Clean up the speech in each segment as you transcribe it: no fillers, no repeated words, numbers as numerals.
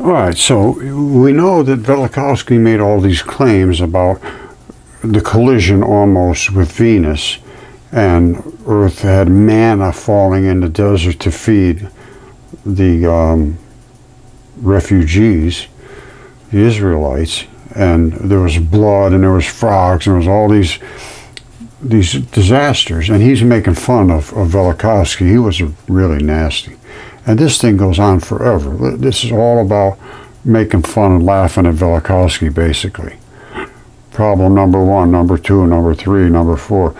All right, so we know that Velikovsky made all these claims about the collision almost with Venus, and Earth had manna falling in the desert to feed the refugees, the Israelites, and there was blood and there was frogs and there was all these disasters, and he's making fun of Velikovsky. He was really nasty. And this thing goes on forever. This is all about making fun and laughing at Velikovsky, basically. Problem number 1, number 2, number 3, number 4.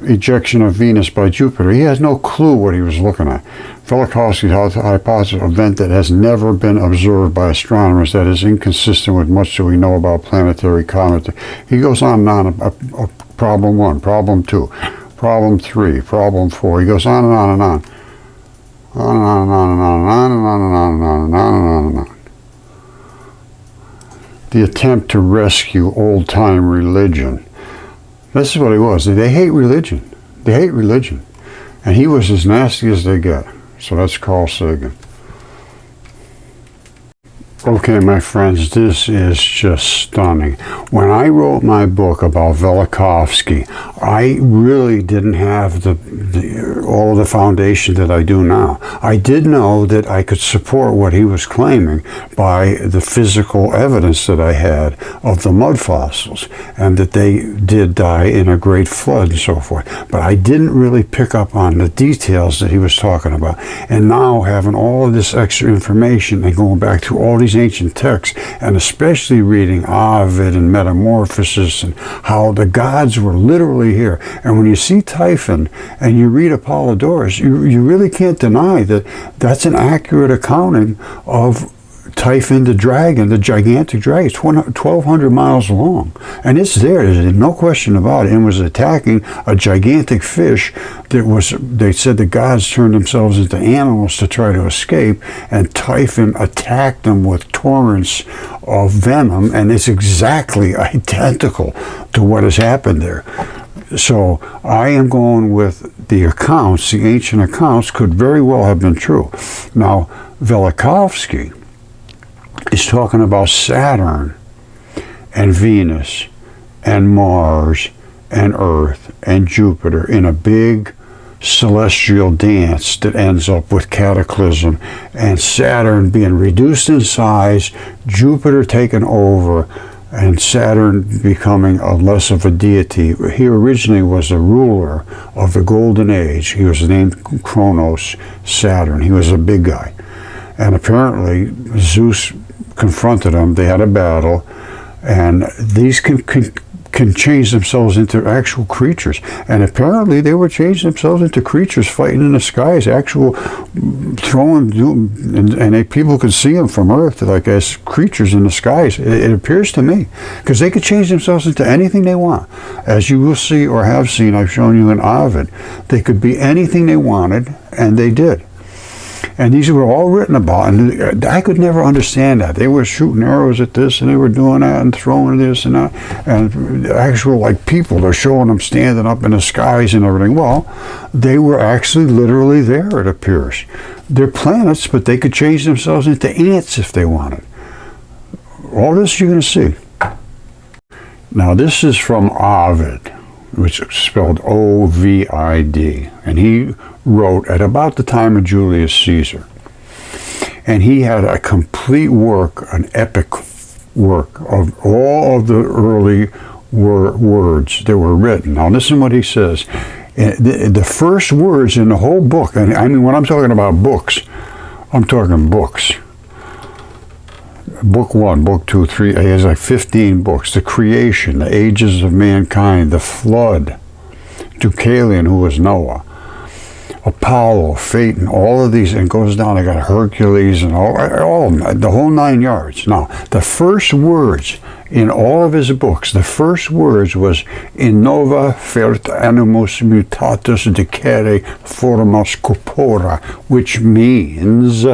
Ejection of Venus by Jupiter. He has no clue what he was looking at. Velikovsky's hypothesis, an event that has never been observed by astronomers, that is inconsistent with much that we know about planetary comet. He goes on and on. Problem 1, problem 2, problem 3, problem 4. He goes on and on and on. On and on and on and on and on and on and on and on and on and on and on. The attempt to rescue old-time religion. This is what he was. They hate religion. They hate religion. And he was as nasty as they get. So that's Carl Sagan. Okay, my friends, this is just stunning. When I wrote my book about Velikovsky, I really didn't have all of the foundation that I do now. I did know that I could support what he was claiming by the physical evidence that I had of the mud fossils, and that they did die in a great flood and so forth. But I didn't really pick up on the details that he was talking about. And now, having all of this extra information and going back to all these ancient texts, and especially reading Ovid and Metamorphosis, and how the gods were literally here. And when you see Typhon and you read Apollodorus, you really can't deny that that's an accurate accounting of Typhon the dragon, the gigantic dragon. It's 1,200 miles long, and it's there. There's no question about it. And was attacking a gigantic fish that was. They said the gods turned themselves into animals to try to escape, and Typhon attacked them with torrents of venom, and it's exactly identical to what has happened there. So I am going with the accounts. The ancient accounts could very well have been true. Now, Velikovsky is talking about Saturn and Venus and Mars and Earth and Jupiter in a big celestial dance that ends up with cataclysm, and Saturn being reduced in size, Jupiter taken over, and Saturn becoming less of a deity. He originally was a ruler of the Golden Age. He was named Kronos Saturn. He was a big guy. And apparently Zeus confronted him. They had a battle, and these can change themselves into actual creatures. And apparently they were changing themselves into creatures fighting in the skies, actual throwing, and people could see them from Earth like as creatures in the skies. It appears to me, because they could change themselves into anything they want. As you will see or have seen, I've shown you in Ovid, they could be anything they wanted, and they did. And these were all written about, and I could never understand that. They were shooting arrows at this, and they were doing that, and throwing this and that, and actual, like, people, they're showing them standing up in the skies and everything. Well, they were actually literally there, it appears. They're planets, but they could change themselves into ants if they wanted. All this you're going to see. Now, this is from Ovid, which is spelled O-V-I-D, and he wrote at about the time of Julius Caesar. And he had a complete work, an epic work of all of the early words that were written. Now listen what he says. The first words in the whole book, and I mean when I'm talking about books, I'm talking books. Book 1, Book 2, 3, he has like 15 books. The creation, the ages of mankind, the flood, Deucalion, who was Noah, Apollo, Phaeton, all of these, and it goes down. I got Hercules and all of them, the whole 9 yards. Now, the first words in all of his books, the first words was in nova fert animus mutatus decere formas corpora, which means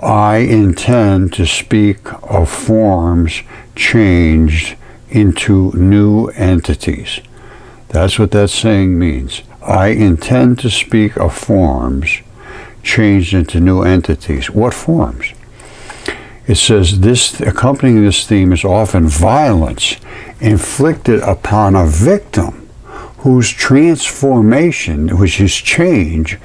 I intend to speak of forms changed into new entities. That's what that saying means. I intend to speak of forms changed into new entities. What forms? It says, this accompanying this theme is often violence inflicted upon a victim whose transformation, which is change,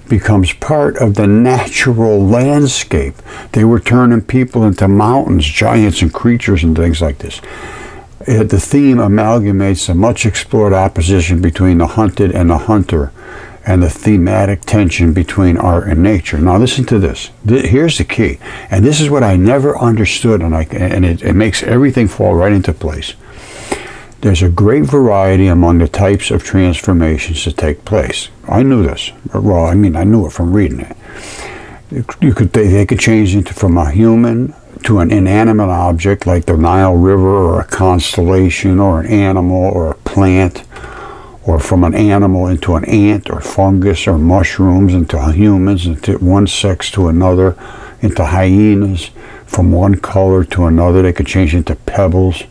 becomes part of the natural landscape. They were turning people into mountains, giants, and creatures and things like this. The theme amalgamates the much explored opposition between the hunted and the hunter, and the thematic tension between art and nature. Now listen to this. Here's the key, and this is what I never understood, and it makes everything fall right into place. There's a great variety among the types of transformations that take place. I knew this. Well, I mean, I knew it from reading it. They could change from a human to an inanimate object like the Nile River or a constellation or an animal or a plant, or from an animal into an ant or fungus or mushrooms into humans, into one sex to another, into hyenas, from one color to another. They could change into pebbles.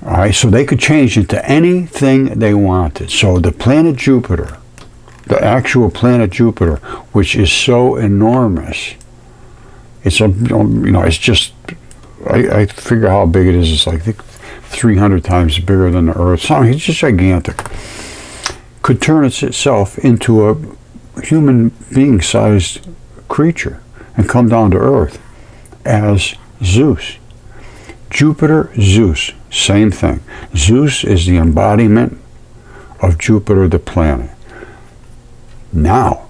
All right, so they could change into anything they wanted. So the planet Jupiter, the actual planet Jupiter, which is so enormous, it's it's just, I figure how big it is. It's like 300 times bigger than the Earth. So it's just gigantic. Could turn itself into a human being-sized creature and come down to Earth as Zeus. Jupiter, Zeus, same thing. Zeus is the embodiment of Jupiter, the planet. Now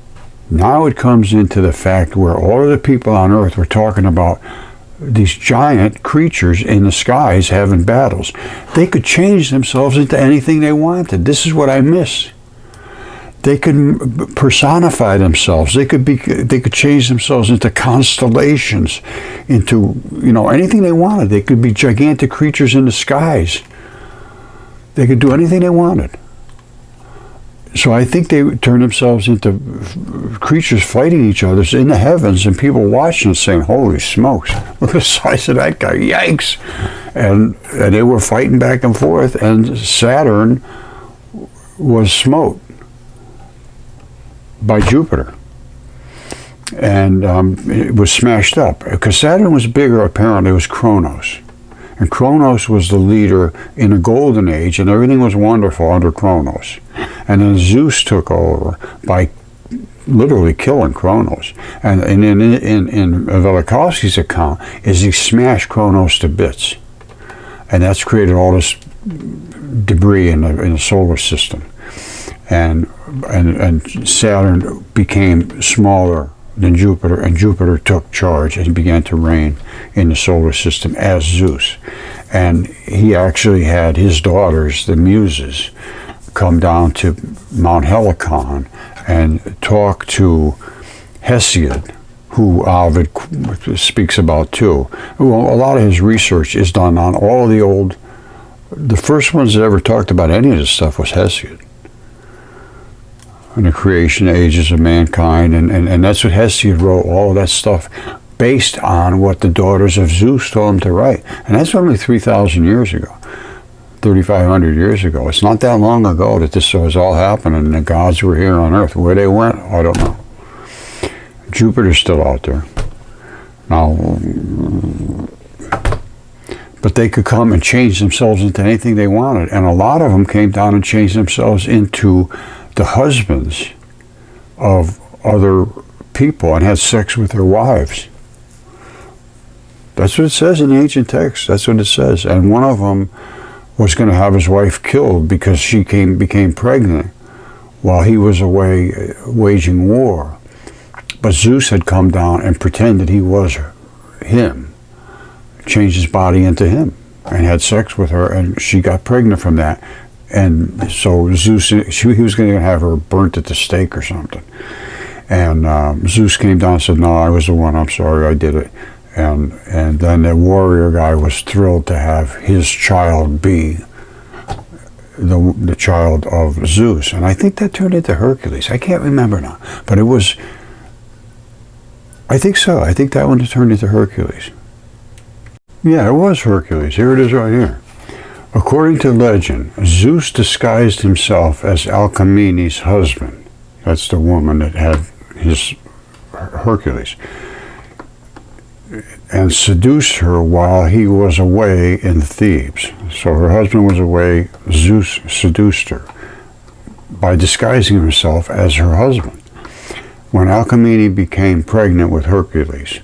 it comes into the fact where all of the people on Earth were talking about these giant creatures in the skies having battles. They could change themselves into anything they wanted. This is what I miss. They could personify themselves. They could change themselves into constellations, into anything they wanted. They could be gigantic creatures in the skies. They could do anything they wanted. So I think they turn themselves into creatures fighting each other in the heavens, and people watching saying, "Holy smokes! Look at the size of that guy! Yikes!" And they were fighting back and forth, and Saturn was smote by Jupiter, and it was smashed up because Saturn was bigger. Apparently, it was Kronos, and Kronos was the leader in the Golden Age, and everything was wonderful under Kronos. And then Zeus took over by literally killing Kronos. And in Velikovsky's account, is he smashed Kronos to bits, and that's created all this debris in the solar system. And Saturn became smaller than Jupiter, and Jupiter took charge and began to reign in the solar system as Zeus. And he actually had his daughters, the Muses, come down to Mount Helicon and talk to Hesiod, who Ovid speaks about too. Well, a lot of his research is done on all of the first ones that ever talked about any of this stuff was Hesiod. And the creation ages of mankind, and that's what Hesiod wrote, all of that stuff based on what the daughters of Zeus told him to write. And that's only 3,000 years ago, 3,500 years ago. It's not that long ago that this was all happening, and the gods were here on Earth. Where they went, I don't know. Jupiter's still out there. Now, but they could come and change themselves into anything they wanted, and a lot of them came down and changed themselves into the husbands of other people and had sex with their wives. That's what it says in the ancient text. That's what it says. And one of them was going to have his wife killed because she became pregnant while he was away waging war. But Zeus had come down and pretended he was him, changed his body into him, and had sex with her, and she got pregnant from that. And so Zeus, he was going to have her burnt at the stake or something. And Zeus came down and said, "No, I was the one. I'm sorry, I did it." And then the warrior guy was thrilled to have his child be the child of Zeus. And I think that turned into Hercules. I can't remember now, but it was. I think so. I think that one turned into Hercules. Yeah, it was Hercules. Here it is right here. According to legend, Zeus disguised himself as Alcmene's husband. That's the woman that had his Hercules. and seduced her while he was away in Thebes. So her husband was away, Zeus seduced her by disguising himself as her husband. When Alcmene became pregnant with Hercules,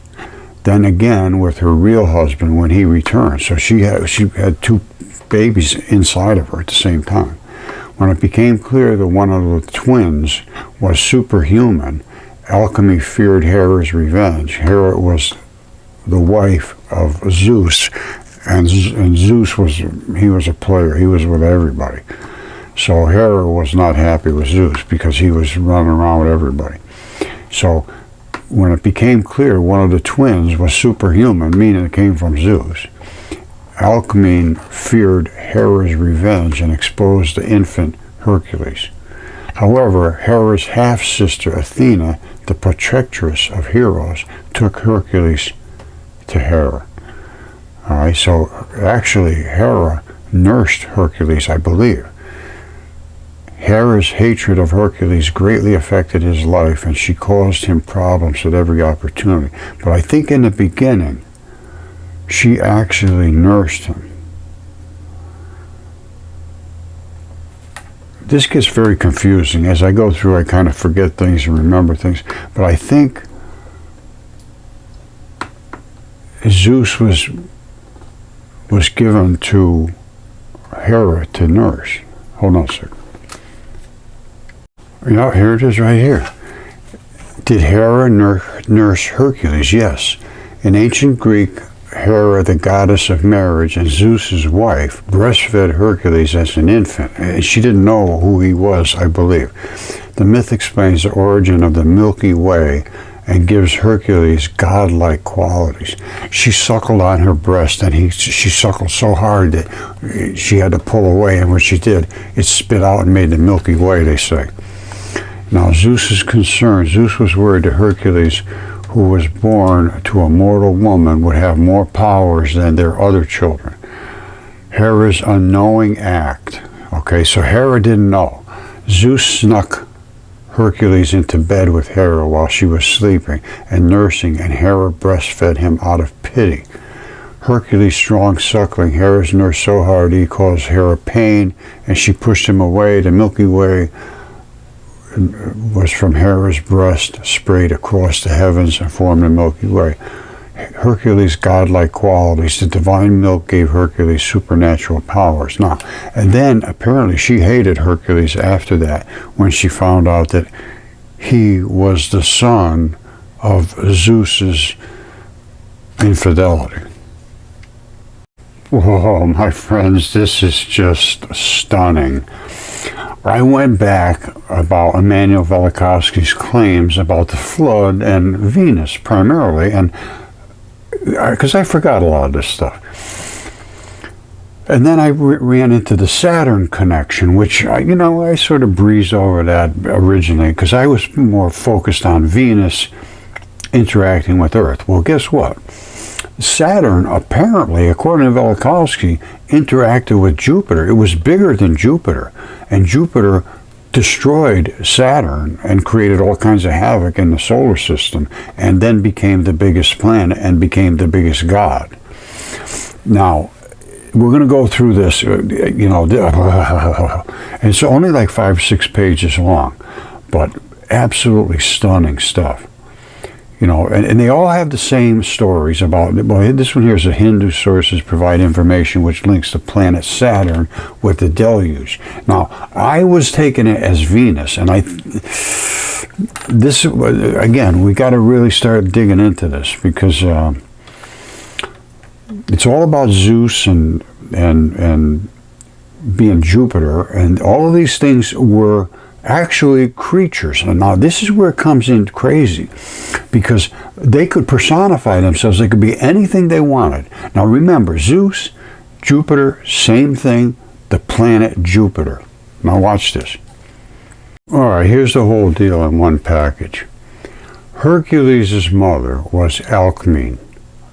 then again with her real husband when he returned. So she had two babies inside of her at the same time. When it became clear that one of the twins was superhuman, Alchemy feared Hera's revenge. Hera was the wife of Zeus, and Zeus was a player. He was with everybody. So Hera was not happy with Zeus because he was running around with everybody. So when it became clear one of the twins was superhuman, meaning it came from Zeus, Alcmene feared Hera's revenge and exposed the infant Hercules. However, Hera's half-sister Athena, the protectress of heroes, took Hercules to Hera. All right, so actually Hera nursed Hercules, I believe. Hera's hatred of Hercules greatly affected his life, and she caused him problems at every opportunity. But I think in the beginning, she actually nursed him. This gets very confusing. As I go through, I kind of forget things and remember things. But I think Zeus was given to Hera to nurse. Hold on a second. Yeah, here it is right here. Did Hera nurse Hercules? Yes. In ancient Greek, Hera, the goddess of marriage and Zeus's wife, breastfed Hercules as an infant. And she didn't know who he was, I believe. The myth explains the origin of the Milky Way and gives Hercules godlike qualities. She suckled on her breast, and she suckled so hard that she had to pull away, and when she did, it spit out and made the Milky Way, they say. Now, Zeus is concerned. Zeus was worried that Hercules, who was born to a mortal woman, would have more powers than their other children. Hera's unknowing act. Okay, so Hera didn't know. Zeus snuck Hercules into bed with Hera while she was sleeping and nursing, and Hera breastfed him out of pity. Hercules' strong suckling, Hera's nurse so hard he caused Hera pain, and she pushed him away. The Milky Way was from Hera's breast, sprayed across the heavens and formed the Milky Way. Hercules' godlike qualities, the divine milk gave Hercules supernatural powers. Now, and then apparently she hated Hercules after that when she found out that he was the son of Zeus's infidelity. Whoa, my friends, this is just stunning. I went back about Immanuel Velikovsky's claims about the flood and Venus primarily, and because I forgot a lot of this stuff. And then I ran into the Saturn connection, which, I sort of breezed over that originally because I was more focused on Venus interacting with Earth. Well, guess what? Saturn, apparently, according to Velikovsky, interacted with Jupiter. It was bigger than Jupiter, and Jupiter destroyed Saturn and created all kinds of havoc in the solar system, and then became the biggest planet and became the biggest god. Now, we're going to go through this, and it's only like 5 or 6 pages long, but absolutely stunning stuff. And they all have the same stories about, well, this one here is the Hindu sources provide information which links the planet Saturn with the Deluge. Now, I was taking it as Venus, and again, we got to really start digging into this because it's all about Zeus and being Jupiter, and all of these things were actually creatures. And now this is where it comes in crazy, because they could personify themselves. They could be anything they wanted. Now remember, Zeus, Jupiter, same thing, the planet Jupiter. Now watch this. All right, here's the whole deal in one package. Hercules' mother was Alcmene.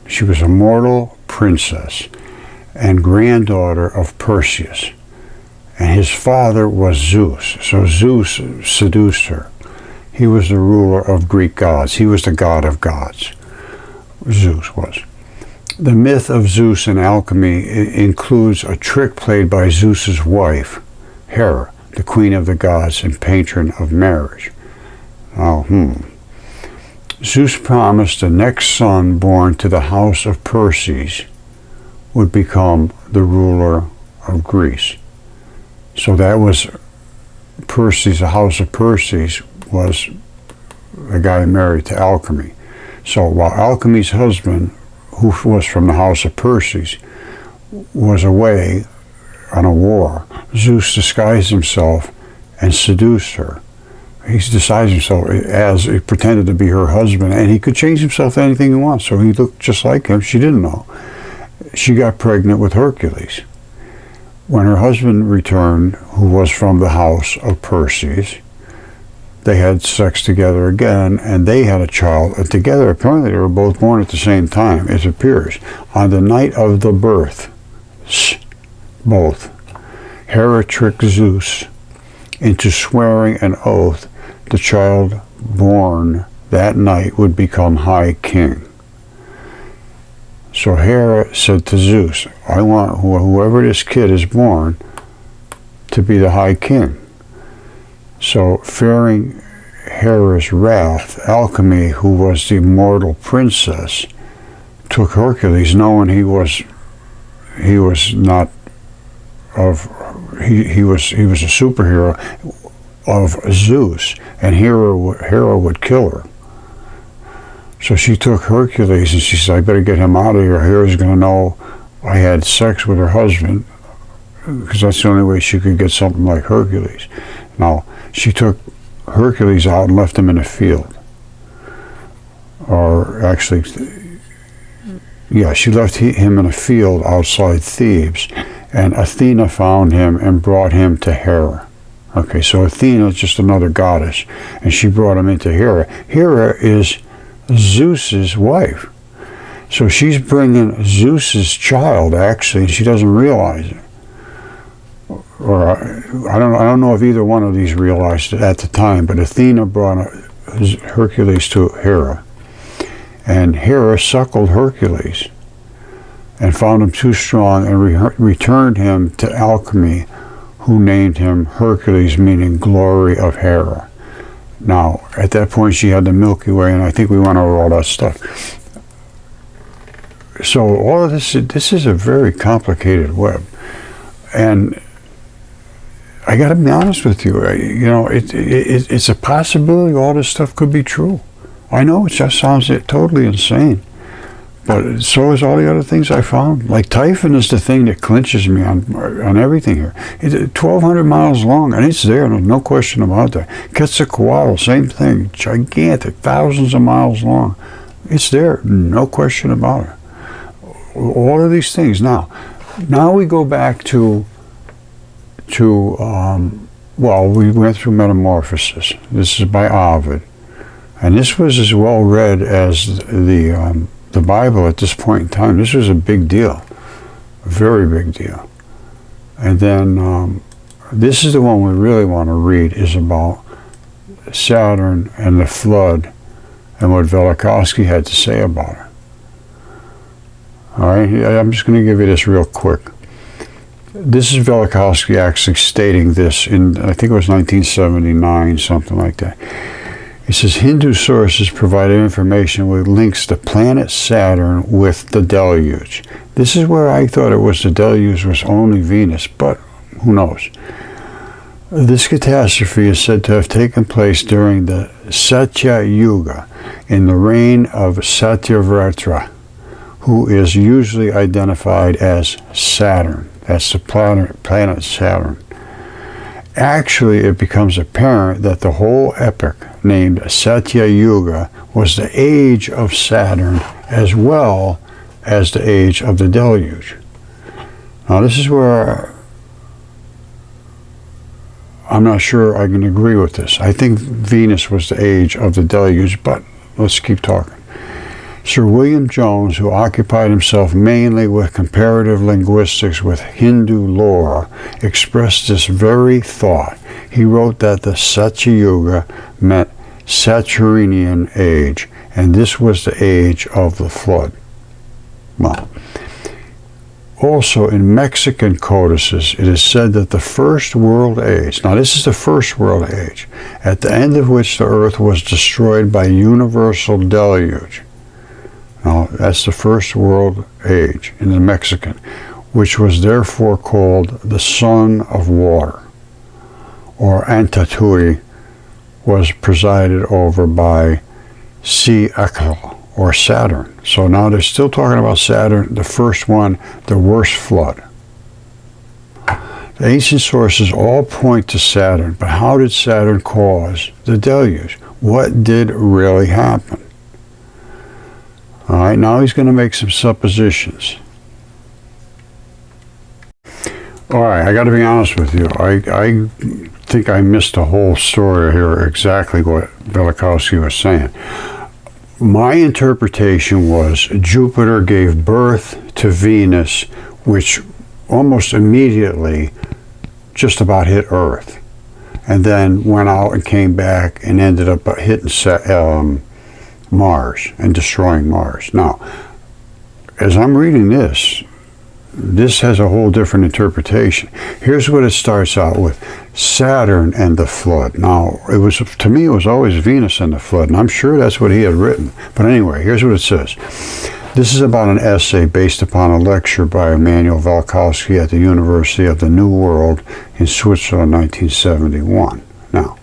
She was a mortal princess and granddaughter of Perseus. And his father was Zeus. So Zeus seduced her. He was the ruler of Greek gods. He was the god of gods. Zeus was. The myth of Zeus and alchemy includes a trick played by Zeus's wife, Hera, the queen of the gods and patron of marriage. Now, Zeus promised the next son born to the house of Perses would become the ruler of Greece. So that was Perses, the house of Perses was a guy married to alchemy. So while alchemy's husband, who was from the house of Perses, was away on a war, Zeus disguised himself and seduced her. He disguised himself as he pretended to be her husband, and he could change himself to anything he wants, so he looked just like him. She didn't know. She got pregnant with Hercules. When her husband returned, who was from the house of Perses, they had sex together again, and they had a child. And together, apparently they were both born at the same time, it appears. On the night of the birth, both, Hera tricked Zeus into swearing an oath the child born that night would become High King. So Hera said to Zeus, I want whoever this kid is born to be the High King. So fearing Hera's wrath, Alchemy, who was the immortal princess, took Hercules, knowing he was not of he was a superhero of Zeus, and Hera would kill her. So she took Hercules and she said, I better get him out of here. Hera's going to know I had sex with her husband, because that's the only way she could get something like Hercules. Now, she took Hercules out and left him in a field. Or actually, yeah, she left him in a field outside Thebes, and Athena found him and brought him to Hera. Okay, so Athena is just another goddess, and she brought him into Hera. Hera is Zeus's wife. So she's bringing Zeus's child, actually, and she doesn't realize it. Or I don't know if either one of these realized it at the time, but Athena brought Hercules to Hera, and Hera suckled Hercules and found him too strong and returned him to Alchemy, who named him Hercules, meaning glory of Hera. Now, at that point, she had the Milky Way, and I think we went over all that stuff. So all of this is a very complicated web, and I got to be honest with you. You know, it's a possibility all this stuff could be true. I know it just sounds totally insane, but so is all the other things I found. Like Typhon is the thing that clinches me on everything here. It's 1,200 miles long, and it's there. No question about that. Quetzalcoatl, same thing, gigantic, thousands of miles long. It's there, no question about it. All of these things. Now we go back to well, we went through Metamorphosis. This is by Ovid, and this was as well read as the Bible at this point in time. This was a big deal, a very big deal. And then this is the one we really want to read, is about Saturn and the flood and what Velikovsky had to say about it. All right, I'm just going to give you this real quick. This is Velikovsky actually stating this in, I think it was 1979, something like that. It says, Hindu sources provided information with links to planet Saturn with the Deluge. This is where I thought it was the Deluge was only Venus, but who knows? This catastrophe is said to have taken place during the Satya Yuga, in the reign of Satyavrata, who is usually identified as Saturn. That's the planet Saturn. Actually, it becomes apparent that the whole epoch, named Satya Yuga, was the age of Saturn as well as the age of the Deluge. Now, this is where I'm not sure I can agree with this. I think Venus was the age of the Deluge, but let's keep talking. Sir William Jones, who occupied himself mainly with comparative linguistics with Hindu lore, expressed this very thought. He wrote that the Satya Yuga meant Saturnian Age, and this was the age of the flood. Well, also in Mexican codices, it is said that the first world age, now this is the first world age, at the end of which the earth was destroyed by universal deluge. Now, that's the first world age in the Mexican, which was therefore called the Son of Water, or Antatui, was presided over by Ciacl, or Saturn. So now they're still talking about Saturn, the first one, the worst flood. The ancient sources all point to Saturn, but how did Saturn cause the deluge? What did really happen? All right, now he's going to make some suppositions. All right, I got to be honest with you. I think I missed the whole story here, exactly what Velikovsky was saying. My interpretation was Jupiter gave birth to Venus, which almost immediately just about hit Earth, and then went out and came back and ended up hitting Mars and destroying Mars. Now, as I'm reading this has a whole different interpretation. Here's what it starts out with: Saturn and the flood. Now, to me, it was always Venus and the flood, and I'm sure that's what he had written. But anyway, here's what it says. This is about an essay based upon a lecture by Immanuel Velikovsky at the University of the New World in Switzerland, 1971. Now,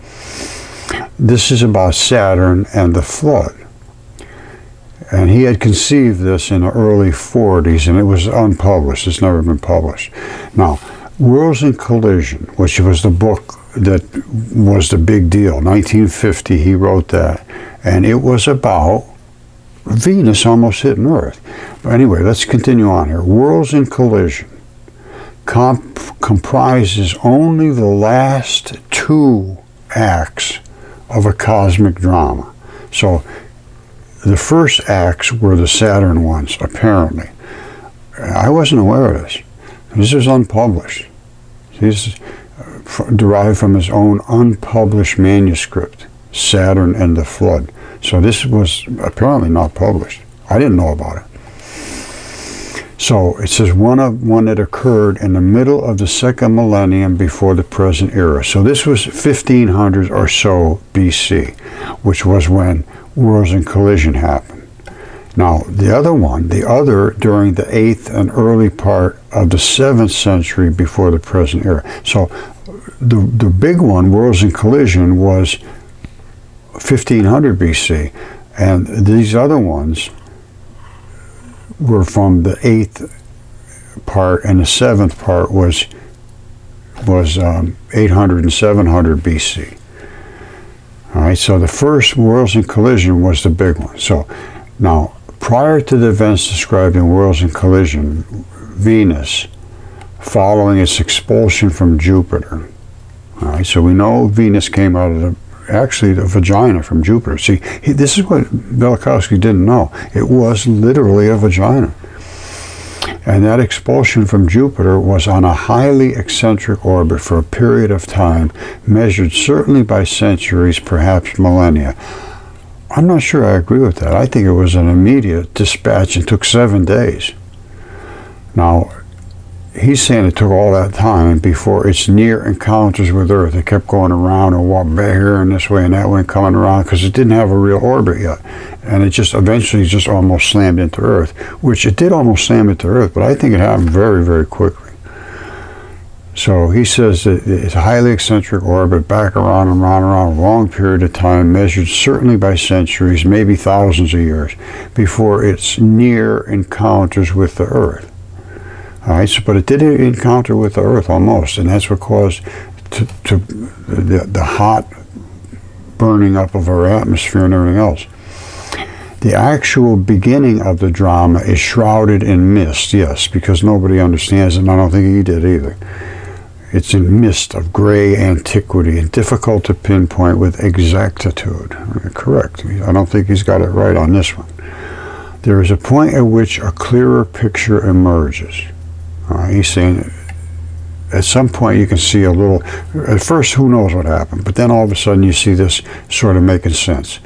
this is about Saturn and the flood. And he had conceived this in the early 40s, and it was unpublished. It's never been published. Now, Worlds in Collision, which was the book that was the big deal, 1950, he wrote that. And it was about Venus almost hitting Earth. But anyway, let's continue on here. Worlds in Collision comprises only the last two acts of a cosmic drama. So, the first acts were the Saturn ones, apparently. I wasn't aware of this. This is unpublished. This is derived from his own unpublished manuscript, Saturn and the Flood. So this was apparently not published. I didn't know about it. So it says one that occurred in the middle of the second millennium before the present era. So this was 1500 or so BC, which was when Worlds in Collision happened. Now, the other during the 8th and early part of the 7th century before the present era. So the big one, Worlds in Collision, was 1500 BC, and these other ones were from the 8th part, and the 7th part was 800 and 700 BC. All right, so the first Worlds in Collision was the big one. So now, prior to the events described in Worlds in Collision, Venus, following its expulsion from Jupiter. All right, so we know Venus came out of the vagina from Jupiter. See, this is what Velikovsky didn't know. It was literally a vagina. And that expulsion from Jupiter was on a highly eccentric orbit for a period of time, measured certainly by centuries, perhaps millennia. I'm not sure I agree with that. I think it was an immediate dispatch and took 7 days. Now, he's saying it took all that time before its near encounters with Earth. It kept going around and walking back here and this way and that way and coming around because it didn't have a real orbit yet. And it just eventually just almost slammed into Earth, which it did almost slam into Earth, but I think it happened very, very quickly. So he says that it's a highly eccentric orbit, back around and around and around a long period of time, measured certainly by centuries, maybe thousands of years, before its near encounters with the Earth. All right, so, but it did encounter with the Earth almost, and that's what caused the hot burning up of our atmosphere and everything else. The actual beginning of the drama is shrouded in mist, yes, because nobody understands it, and I don't think he did either. It's in mist of gray antiquity and difficult to pinpoint with exactitude. Correct. I don't think he's got it right on this one. There is a point at which a clearer picture emerges. He's saying at some point you can see a little, at first who knows what happened, but then all of a sudden you see this sort of making sense.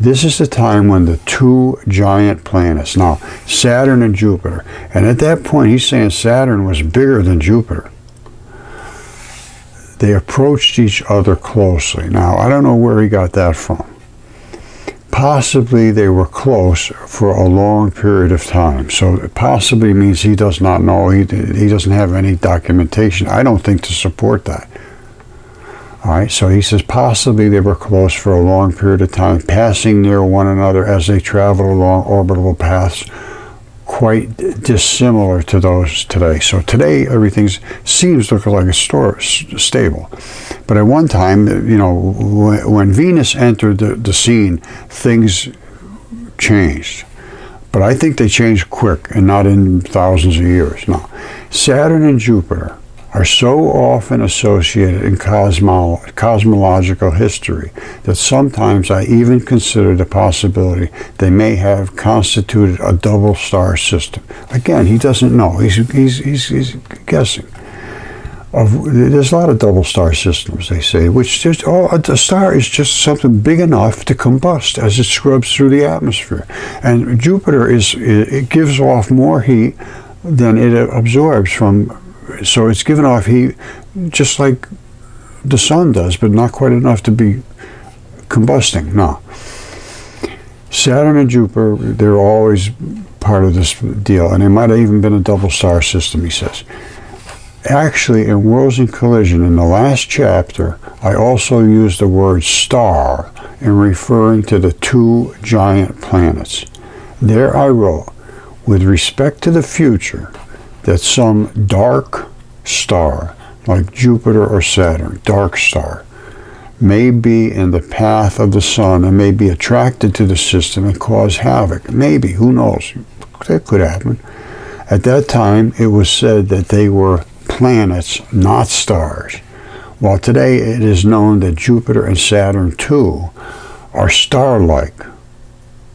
This is the time when the two giant planets, now Saturn and Jupiter, and at that point he's saying Saturn was bigger than Jupiter. They approached each other closely. Now, I don't know where he got that from. Possibly they were close for a long period of time. So it possibly means he does not know. He doesn't have any documentation, I don't think, to support that. All right, so he says possibly they were close for a long period of time, passing near one another as they traveled along orbital paths quite dissimilar to those today. So today everything seems to look like it's stable. But at one time, you know, when Venus entered the scene, things changed. But I think they changed quick and not in thousands of years. No. Saturn and Jupiter are so often associated in cosmological history that sometimes I even consider the possibility they may have constituted a double star system. Again, he doesn't know. He's guessing. There's a lot of double star systems, they say, which just a star is just something big enough to combust as it scrubs through the atmosphere. And Jupiter it gives off more heat than it absorbs from. So it's giving off heat just like the sun does, but not quite enough to be combusting. No. Saturn and Jupiter, they're always part of this deal, and it might have even been a double star system, he says. Actually, in Worlds in Collision, in the last chapter, I also used the word star in referring to the two giant planets. There I wrote, with respect to the future, that some dark star, like Jupiter or Saturn, dark star, may be in the path of the sun and may be attracted to the system and cause havoc. Maybe, who knows? That could happen. At that time, it was said that they were planets, not stars. While today it is known that Jupiter and Saturn, too, are star-like.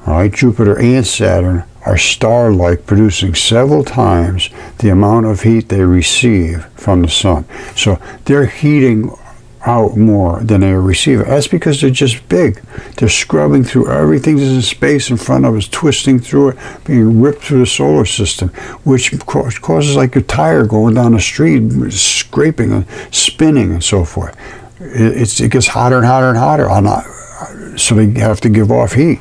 All right, Jupiter and Saturn are star-like, producing several times the amount of heat they receive from the sun. So they're heating out more than they are receiving. That's because they're just big. They're scrubbing through everything that's in space in front of us, twisting through it, being ripped through the solar system, which causes like a tire going down the street, scraping and spinning and so forth. It gets hotter and hotter and hotter, so they have to give off heat.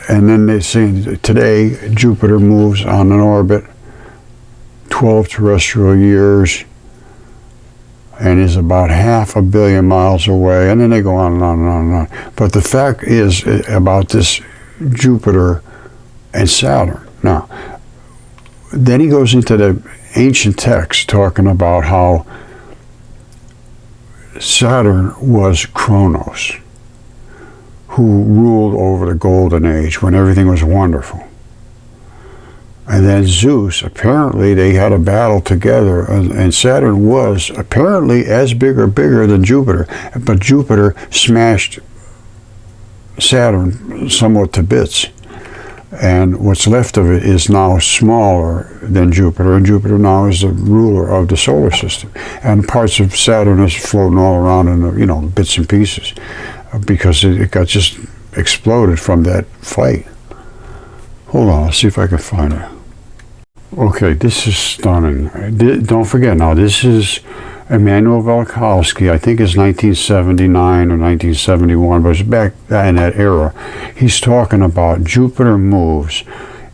And then they say today Jupiter moves on an orbit 12 terrestrial years and is about 500 million miles away, and then they go on and on and on and on. But the fact is about this Jupiter and Saturn. Now, then he goes into the ancient text talking about how Saturn was Kronos, who ruled over the Golden Age when everything was wonderful. And then Zeus, apparently they had a battle together, and Saturn was apparently as big or bigger than Jupiter, but Jupiter smashed Saturn somewhat to bits. And what's left of it is now smaller than Jupiter, and Jupiter now is the ruler of the solar system. And parts of Saturn is floating all around in, bits and pieces, because it got just exploded from that fight. Hold on, let's see if I can find it. Okay, this is stunning. Don't forget now, this is Immanuel Velikovsky. I think it's 1979 or 1971, but it's back in that era. He's talking about Jupiter moves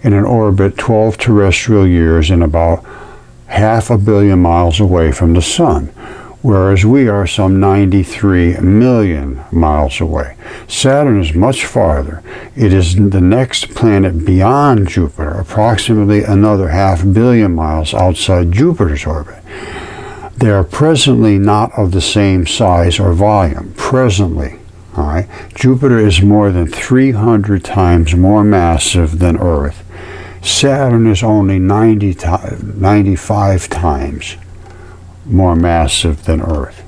in an orbit 12 terrestrial years and about 500 million miles away from the sun, whereas we are some 93 million miles away. Saturn is much farther. It is the next planet beyond Jupiter, approximately another 500 million miles outside Jupiter's orbit. They are presently not of the same size or volume. Presently, all right? Jupiter is more than 300 times more massive than Earth. Saturn is only 95 times more massive than Earth.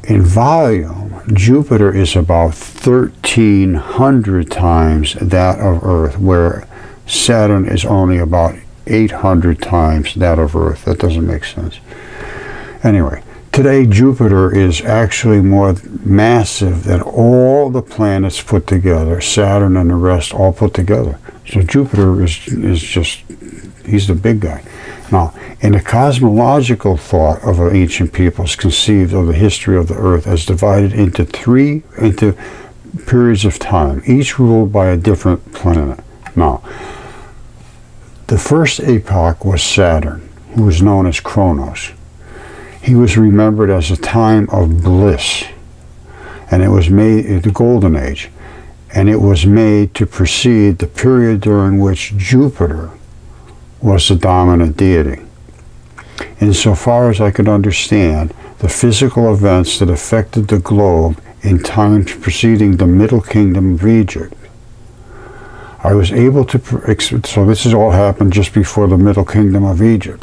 In volume, Jupiter is about 1,300 times that of Earth, where Saturn is only about 800 times that of Earth. That doesn't make sense. Anyway, Today, Jupiter is actually more massive than all the planets put together, Saturn and the rest all put together. So Jupiter is just, he's the big guy. Now, in the cosmological thought of ancient peoples conceived of the history of the Earth as divided into periods of time, each ruled by a different planet. Now, the first epoch was Saturn, who was known as Kronos. He was remembered as a time of bliss, and it was made the Golden Age, and it was made to precede the period during which Jupiter was the dominant deity. Insofar as I could understand the physical events that affected the globe in times preceding the Middle Kingdom of Egypt, I was able to, so this has all happened just before the Middle Kingdom of Egypt.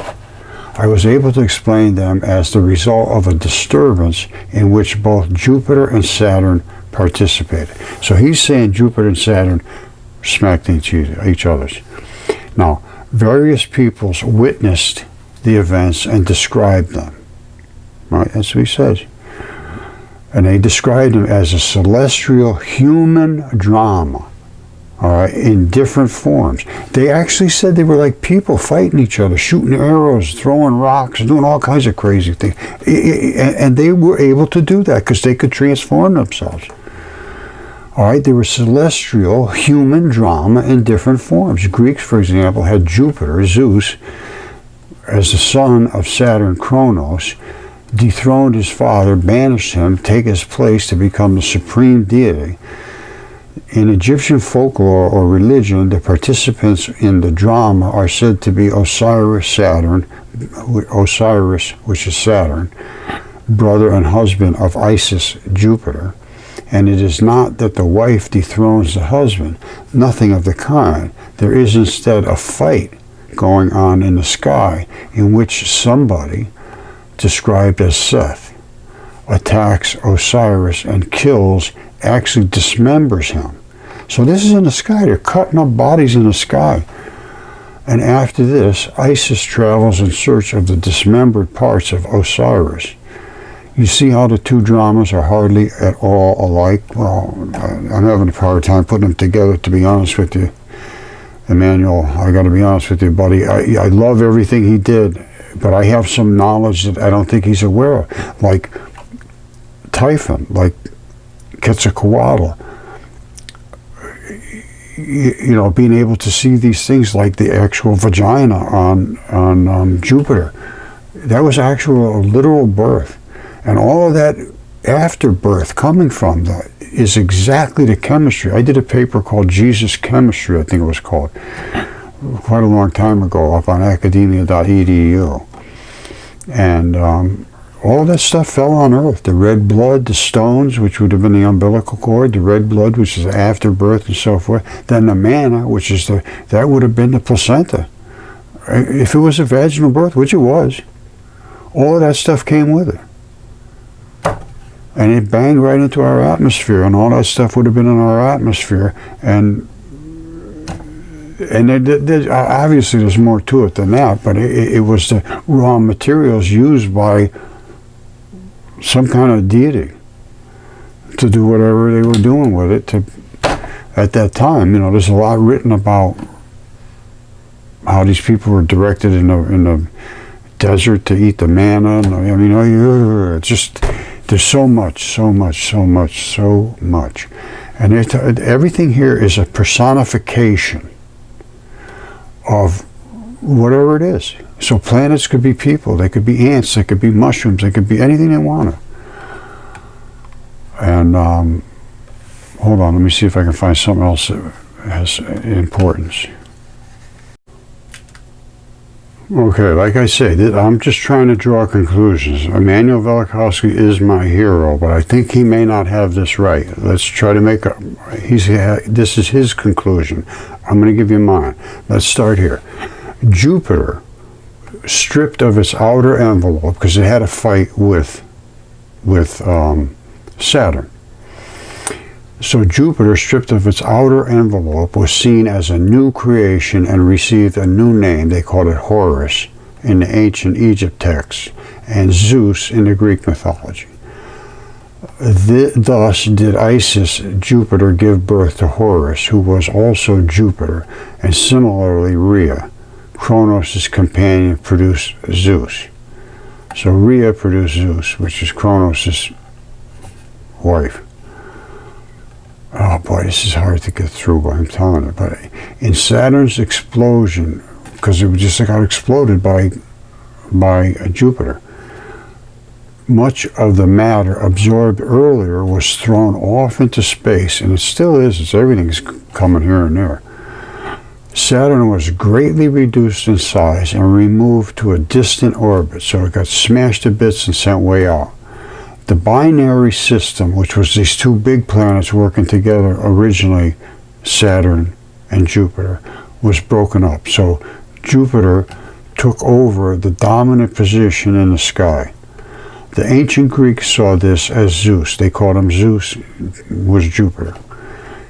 I was able to explain them as the result of a disturbance in which both Jupiter and Saturn participated. So he's saying Jupiter and Saturn smacked each other's. Now, various peoples witnessed the events and described them. Right? That's what he says. And they described them as a celestial human drama. All right, in different forms. They actually said they were like people fighting each other, shooting arrows, throwing rocks, doing all kinds of crazy things. And they were able to do that because they could transform themselves. All right, they were celestial human drama in different forms. Greeks, for example, had Jupiter, Zeus, as the son of Saturn, Kronos, dethroned his father, banished him, take his place to become the supreme deity. In Egyptian folklore or religion, the participants in the drama are said to be Osiris, which is Saturn, brother and husband of Isis, Jupiter. And it is not that the wife dethrones the husband, nothing of the kind. There is instead a fight going on in the sky in which somebody, described as Seth, attacks Osiris and kills, actually dismembers him. So this is in the sky. They're cutting up bodies in the sky. And after this, Isis travels in search of the dismembered parts of Osiris. You see how the two dramas are hardly at all alike? Well, I'm having a hard time putting them together, to be honest with you. Emmanuel, I got to be honest with you, buddy. I love everything he did, but I have some knowledge that I don't think he's aware of. Like Typhon, like Quetzalcoatl. You know, being able to see these things like the actual vagina on Jupiter. That was actual literal birth. And all of that afterbirth coming from that is exactly the chemistry. I did a paper called Jesus Chemistry, I think it was called, quite a long time ago up on academia.edu. And all of that stuff fell on Earth. The red blood, the stones, which would have been the umbilical cord, the red blood, which is afterbirth and so forth. Then the manna, which is that would have been the placenta. If it was a vaginal birth, which it was, all of that stuff came with it. And it banged right into our atmosphere, and all that stuff would have been in our atmosphere. And obviously there's more to it than that, but it was the raw materials used by some kind of deity to do whatever they were doing with it at that time. You know, there's a lot written about how these people were directed in the desert to eat the manna. And, I mean, it's just, there's so much. And everything here is a personification of whatever it is. So planets could be people, they could be ants, they could be mushrooms, they could be anything they want. And hold on, let me see if I can find something else that has importance. Okay, like I say, I'm just trying to draw conclusions. Immanuel Velikovsky is my hero, but I think he may not have this right. Let's try to make this is his conclusion. I'm going to give you mine. Let's start here. Jupiter, stripped of its outer envelope, because it had a fight with Saturn. So Jupiter, stripped of its outer envelope, was seen as a new creation and received a new name. They called it Horus in the ancient Egypt texts. and Zeus in the Greek mythology. Thus did Isis, Jupiter, give birth to Horus, who was also Jupiter, and similarly Rhea, Kronos' companion, produced Zeus. So Rhea produced Zeus, which is Kronos' wife. Oh boy, this is hard to get through, but I'm telling you. But in Saturn's explosion, because it just got exploded by Jupiter, much of the matter absorbed earlier was thrown off into space, and it still is. Everything's coming here and there. Saturn was greatly reduced in size and removed to a distant orbit, so it got smashed to bits and sent way out. The binary system, which was these two big planets working together, originally Saturn and Jupiter, was broken up. So Jupiter took over the dominant position in the sky. The ancient Greeks saw this as Zeus. They called him Zeus, was Jupiter.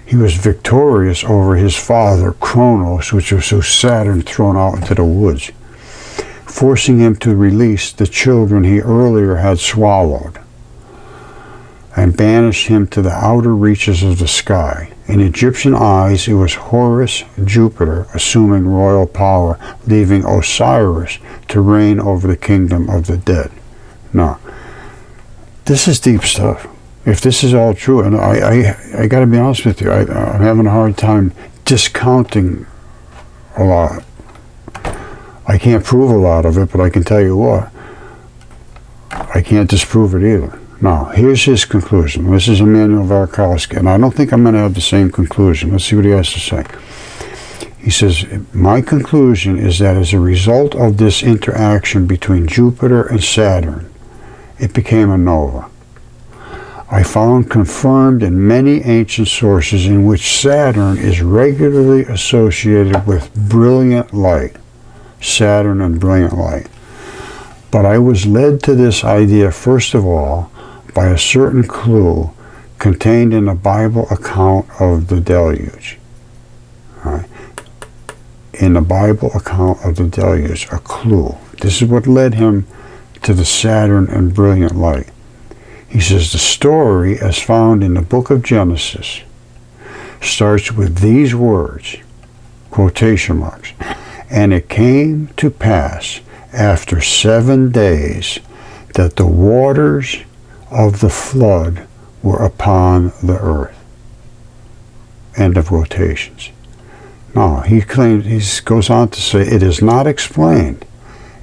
He was victorious over his father, Kronos, which was Saturn thrown out into the woods, forcing him to release the children he earlier had swallowed, and banished him to the outer reaches of the sky. In Egyptian eyes, it was Horus, Jupiter, assuming royal power, leaving Osiris to reign over the kingdom of the dead. Now, this is deep stuff. If this is all true, and I got to be honest with you, I'm having a hard time discounting a lot. I can't prove a lot of it, but I can tell you what, I can't disprove it either. Now, here's his conclusion. This is Immanuel Velikovsky, and I don't think I'm going to have the same conclusion. Let's see what he has to say. He says, my conclusion is that as a result of this interaction between Jupiter and Saturn, it became a nova. I found confirmed in many ancient sources in which Saturn is regularly associated with brilliant light. Saturn and brilliant light. But I was led to this idea, first of all, by a certain clue contained in the Bible account of the Deluge. Right? In the Bible account of the Deluge, a clue. This is what led him to the Saturn and brilliant light. He says the story, as found in the book of Genesis, starts with these words, quotation marks, and it came to pass after 7 days that the waters of the flood were upon the earth. End of quotations. Now, he goes on to say, it is not explained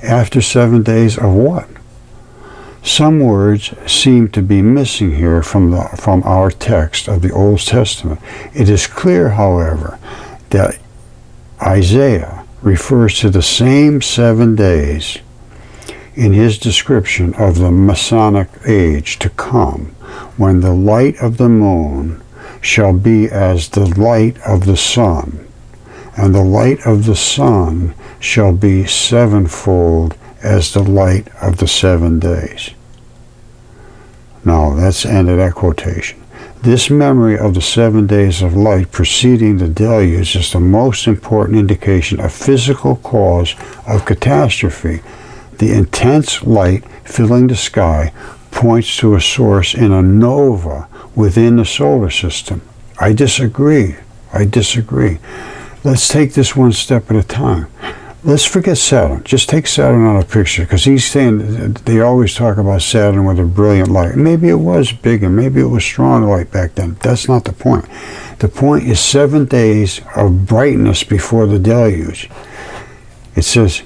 after 7 days of what? Some words seem to be missing here from our text of the Old Testament. It is clear, however, that Isaiah refers to the same 7 days in his description of the Masonic age to come, when the light of the moon shall be as the light of the sun, and the light of the sun shall be sevenfold as the light of the 7 days. Now, that's the end of that quotation. This memory of the 7 days of light preceding the deluge is the most important indication of physical cause of catastrophe. The intense light filling the sky points to a source in a nova within the solar system. I disagree. Let's take this one step at a time. Let's forget Saturn. Just take Saturn out of the picture, because he's saying they always talk about Saturn with a brilliant light. Maybe it was big and maybe it was strong light back then. That's not the point. The point is 7 days of brightness before the deluge. It says,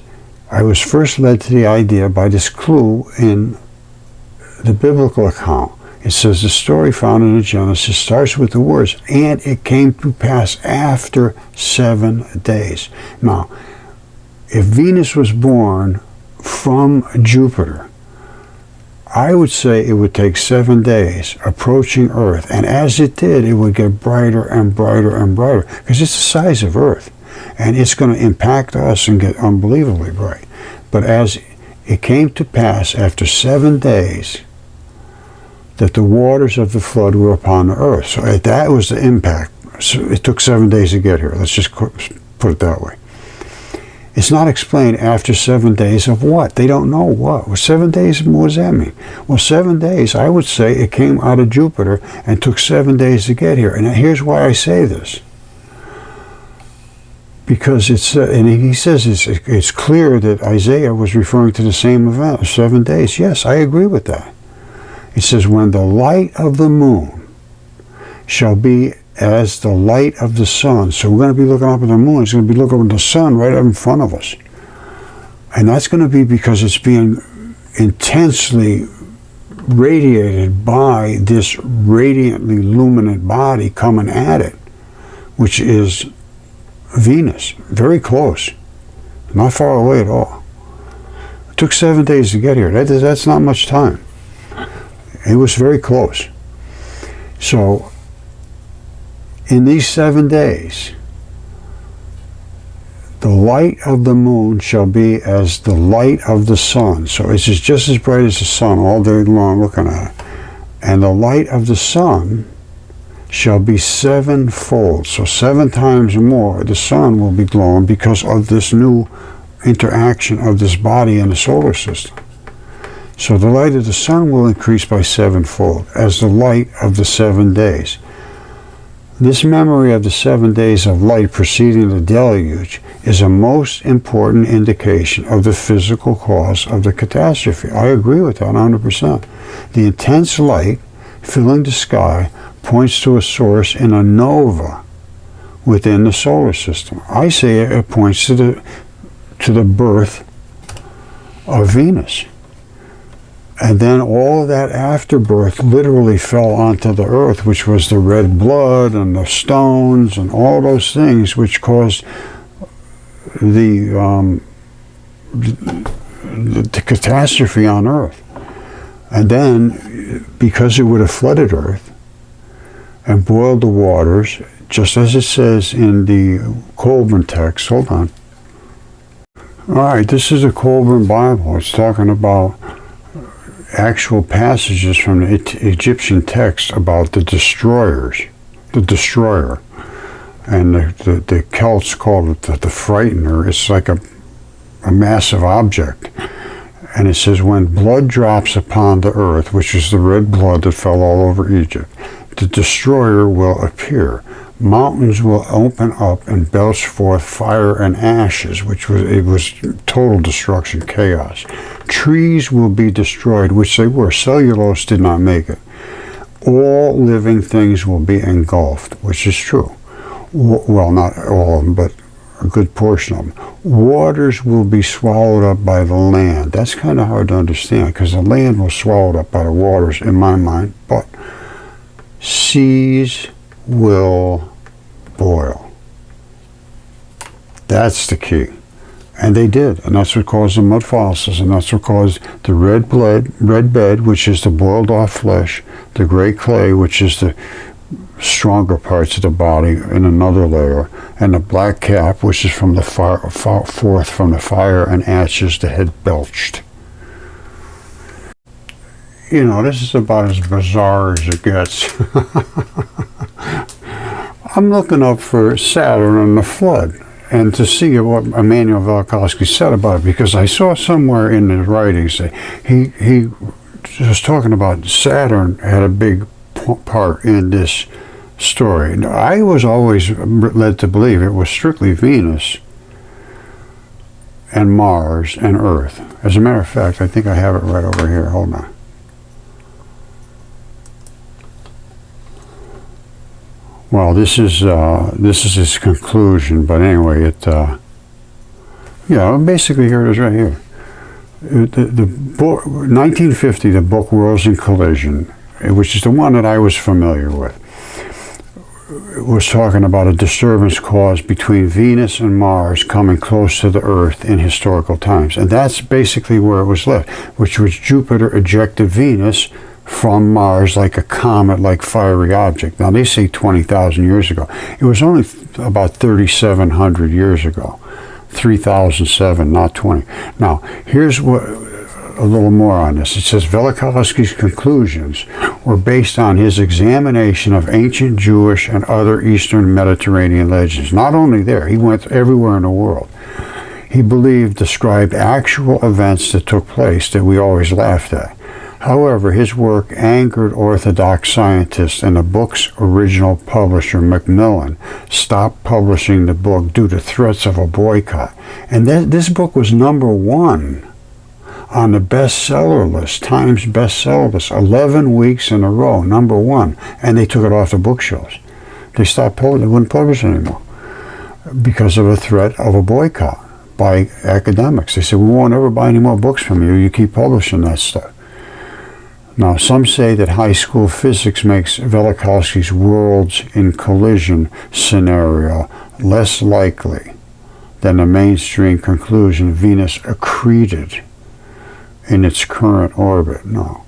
I was first led to the idea by this clue in the biblical account. It says the story found in the Genesis starts with the words, and it came to pass after 7 days. Now, if Venus was born from Jupiter, I would say it would take 7 days approaching Earth, and as it did, it would get brighter and brighter and brighter, because it's the size of Earth, and it's going to impact us and get unbelievably bright. But as it came to pass after 7 days that the waters of the flood were upon the Earth. So that was the impact. So it took 7 days to get here. Let's just put it that way. It's not explained after 7 days of what? They don't know what. Well, 7 days, what does that mean? Well, 7 days, I would say it came out of Jupiter and took 7 days to get here. And here's why I say this. Because and he says it's clear that Isaiah was referring to the same event, 7 days. Yes, I agree with that. It says, when the light of the moon shall be as the light of the sun. So we're going to be looking up at the moon. It's going to be looking at the sun right up in front of us. And that's going to be because it's being intensely radiated by this radiantly luminant body coming at it, which is Venus. Very close. Not far away at all. It took 7 days to get here. That's not much time. It was very close. So, in these 7 days, the light of the moon shall be as the light of the sun. So it's just as bright as the sun all day long looking at it. And the light of the sun shall be sevenfold. So 7 times more the sun will be glowing because of this new interaction of this body in the solar system. So the light of the sun will increase by sevenfold as the light of the 7 days. This memory of the 7 days of light preceding the deluge is a most important indication of the physical cause of the catastrophe. I agree with that 100%. The intense light filling the sky points to a source in a nova within the solar system. I say it points to the birth of Venus. And then all of that afterbirth literally fell onto the earth, which was the red blood and the stones and all those things which caused the catastrophe on earth. And then, because it would have flooded earth and boiled the waters, just as it says in the Colburn text, hold on. All right, this is a Colburn Bible. It's talking about actual passages from the Egyptian text about the destroyer. And the Celts called it the frightener. It's like a massive object. And it says, when blood drops upon the earth, which is the red blood that fell all over Egypt, the destroyer will appear. Mountains will open up and belch forth fire and ashes, it was total destruction, chaos. Trees will be destroyed, which they were. Cellulose did not make it. All living things will be engulfed, which is true. Well, not all of them, but a good portion of them. Waters will be swallowed up by the land. That's kind of hard to understand, because the land was swallowed up by the waters, in my mind, but seas will boil. That's the key. And they did, and that's what caused the mud fossils, and that's what caused the red bed, which is the boiled off flesh, the gray clay, which is the stronger parts of the body in another layer, and the black cap, which is from the forth from the fire and ashes that had belched. You know, this is about as bizarre as it gets. I'm looking up for Saturn and the flood, and to see what Immanuel Velikovsky said about it, because I saw somewhere in his writings that he was talking about Saturn had a big part in this story. I was always led to believe it was strictly Venus and Mars and Earth. As a matter of fact, I think I have it right over here. Hold on. Well, this is his conclusion, but anyway, basically here it is right here. The book, 1950, the book Worlds in Collision, which is the one that I was familiar with, was talking about a disturbance caused between Venus and Mars coming close to the Earth in historical times. And that's basically where it was left, which was Jupiter ejected Venus from Mars like a comet-like fiery object. Now, they say 20,000 years ago. It was only about 3,700 years ago. 3,007, not 20. Now, here's a little more on this. It says Velikovsky's conclusions were based on his examination of ancient Jewish and other Eastern Mediterranean legends. Not only there, he went everywhere in the world. he believed described actual events that took place that we always laughed at. However, his work angered orthodox scientists, and the book's original publisher, Macmillan, stopped publishing the book due to threats of a boycott. And this book was #1 on the bestseller list, Times bestseller list, 11 weeks in a row, #1, and they took it off the bookshelves. They stopped publishing, they wouldn't publish it anymore because of a threat of a boycott by academics. They said, we won't ever buy any more books from you, you keep publishing that stuff. Now, some say that high school physics makes Velikovsky's worlds in collision scenario less likely than the mainstream conclusion Venus accreted in its current orbit. No.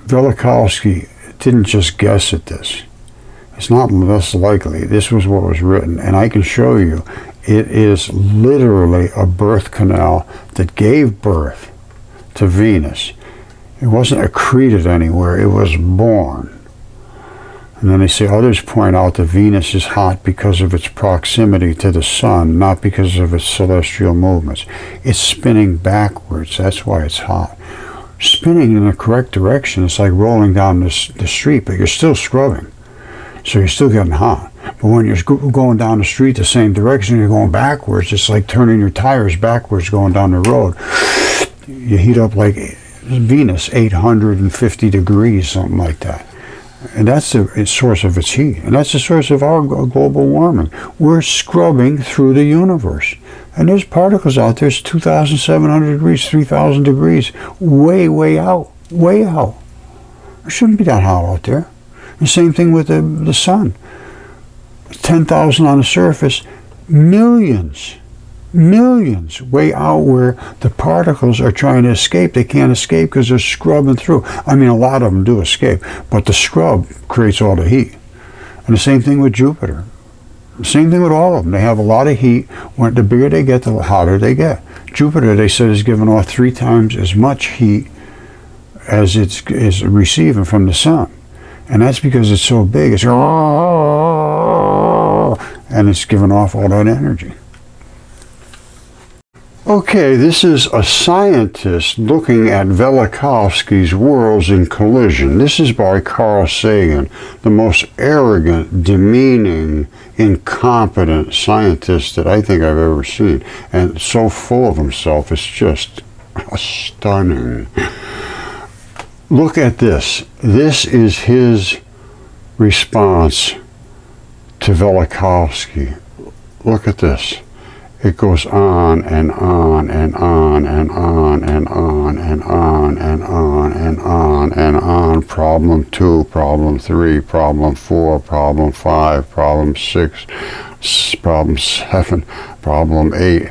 Velikovsky didn't just guess at this. It's not less likely. This was what was written, and I can show you it is literally a birth canal that gave birth to Venus. It wasn't accreted anywhere, it was born. And then they say others point out that Venus is hot because of its proximity to the sun, not because of its celestial movements. It's spinning backwards, that's why it's hot. Spinning in the correct direction, it's like rolling down the street, but you're still scrubbing. So you're still getting hot. But when you're going down the street the same direction, you're going backwards, it's like turning your tires backwards going down the road. You heat up like Venus, 850 degrees, something like that. And that's the source of its heat. And that's the source of our global warming. We're scrubbing through the universe. And there's particles out there, it's 2,700 degrees, 3,000 degrees, way, way out, way out. It shouldn't be that hot out there. The same thing with the sun. 10,000 on the surface, millions way out where the particles are trying to escape. They can't escape because they're scrubbing through. I mean, a lot of them do escape, but the scrub creates all the heat. And the same thing with Jupiter. The same thing with all of them. They have a lot of heat. When the bigger they get, the hotter they get. Jupiter, they said, is giving off 3 times as much heat as it's receiving from the sun. And that's because it's so big. It's and it's giving off all that energy. Okay, this is a scientist looking at Velikovsky's worlds in collision. This is by Carl Sagan, the most arrogant, demeaning, incompetent scientist that I think I've ever seen. And so full of himself, it's just stunning. Look at this. This is his response to Velikovsky. Look at this. It goes on and on and on and on and on and on and on and on and on. Problem 2, problem 3, problem 4, problem 5, problem 6, problem 7, problem 8.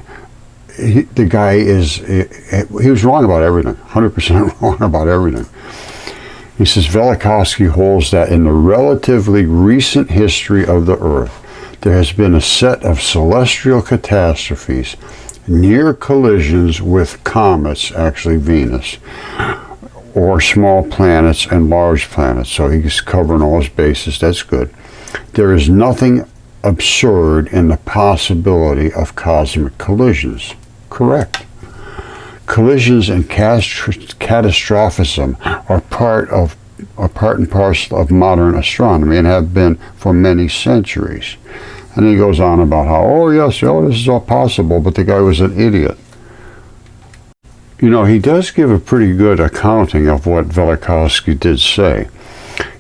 The guy he was wrong about everything, 100% wrong about everything. He says Velikovsky holds that in the relatively recent history of the Earth, there has been a set of celestial catastrophes, near collisions with comets, actually Venus, or small planets and large planets. So he's covering all his bases. That's good. There is nothing absurd in the possibility of cosmic collisions. Correct. Collisions and catastrophism are part and parcel of modern astronomy and have been for many centuries. And he goes on about how, oh yes, this is all possible, but the guy was an idiot. You know, he does give a pretty good accounting of what Velikovsky did say.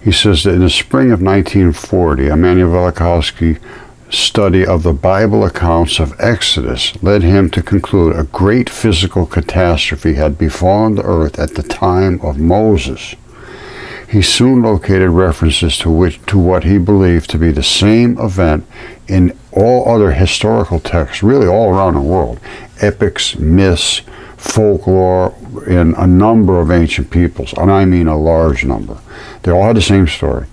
He says that in the spring of 1940, Immanuel Velikovsky's study of the Bible accounts of Exodus led him to conclude a great physical catastrophe had befallen the earth at the time of Moses. He soon located references to what he believed to be the same event in all other historical texts, really all around the world. Epics, myths, folklore, in a number of ancient peoples, and I mean a large number. They all had the same story.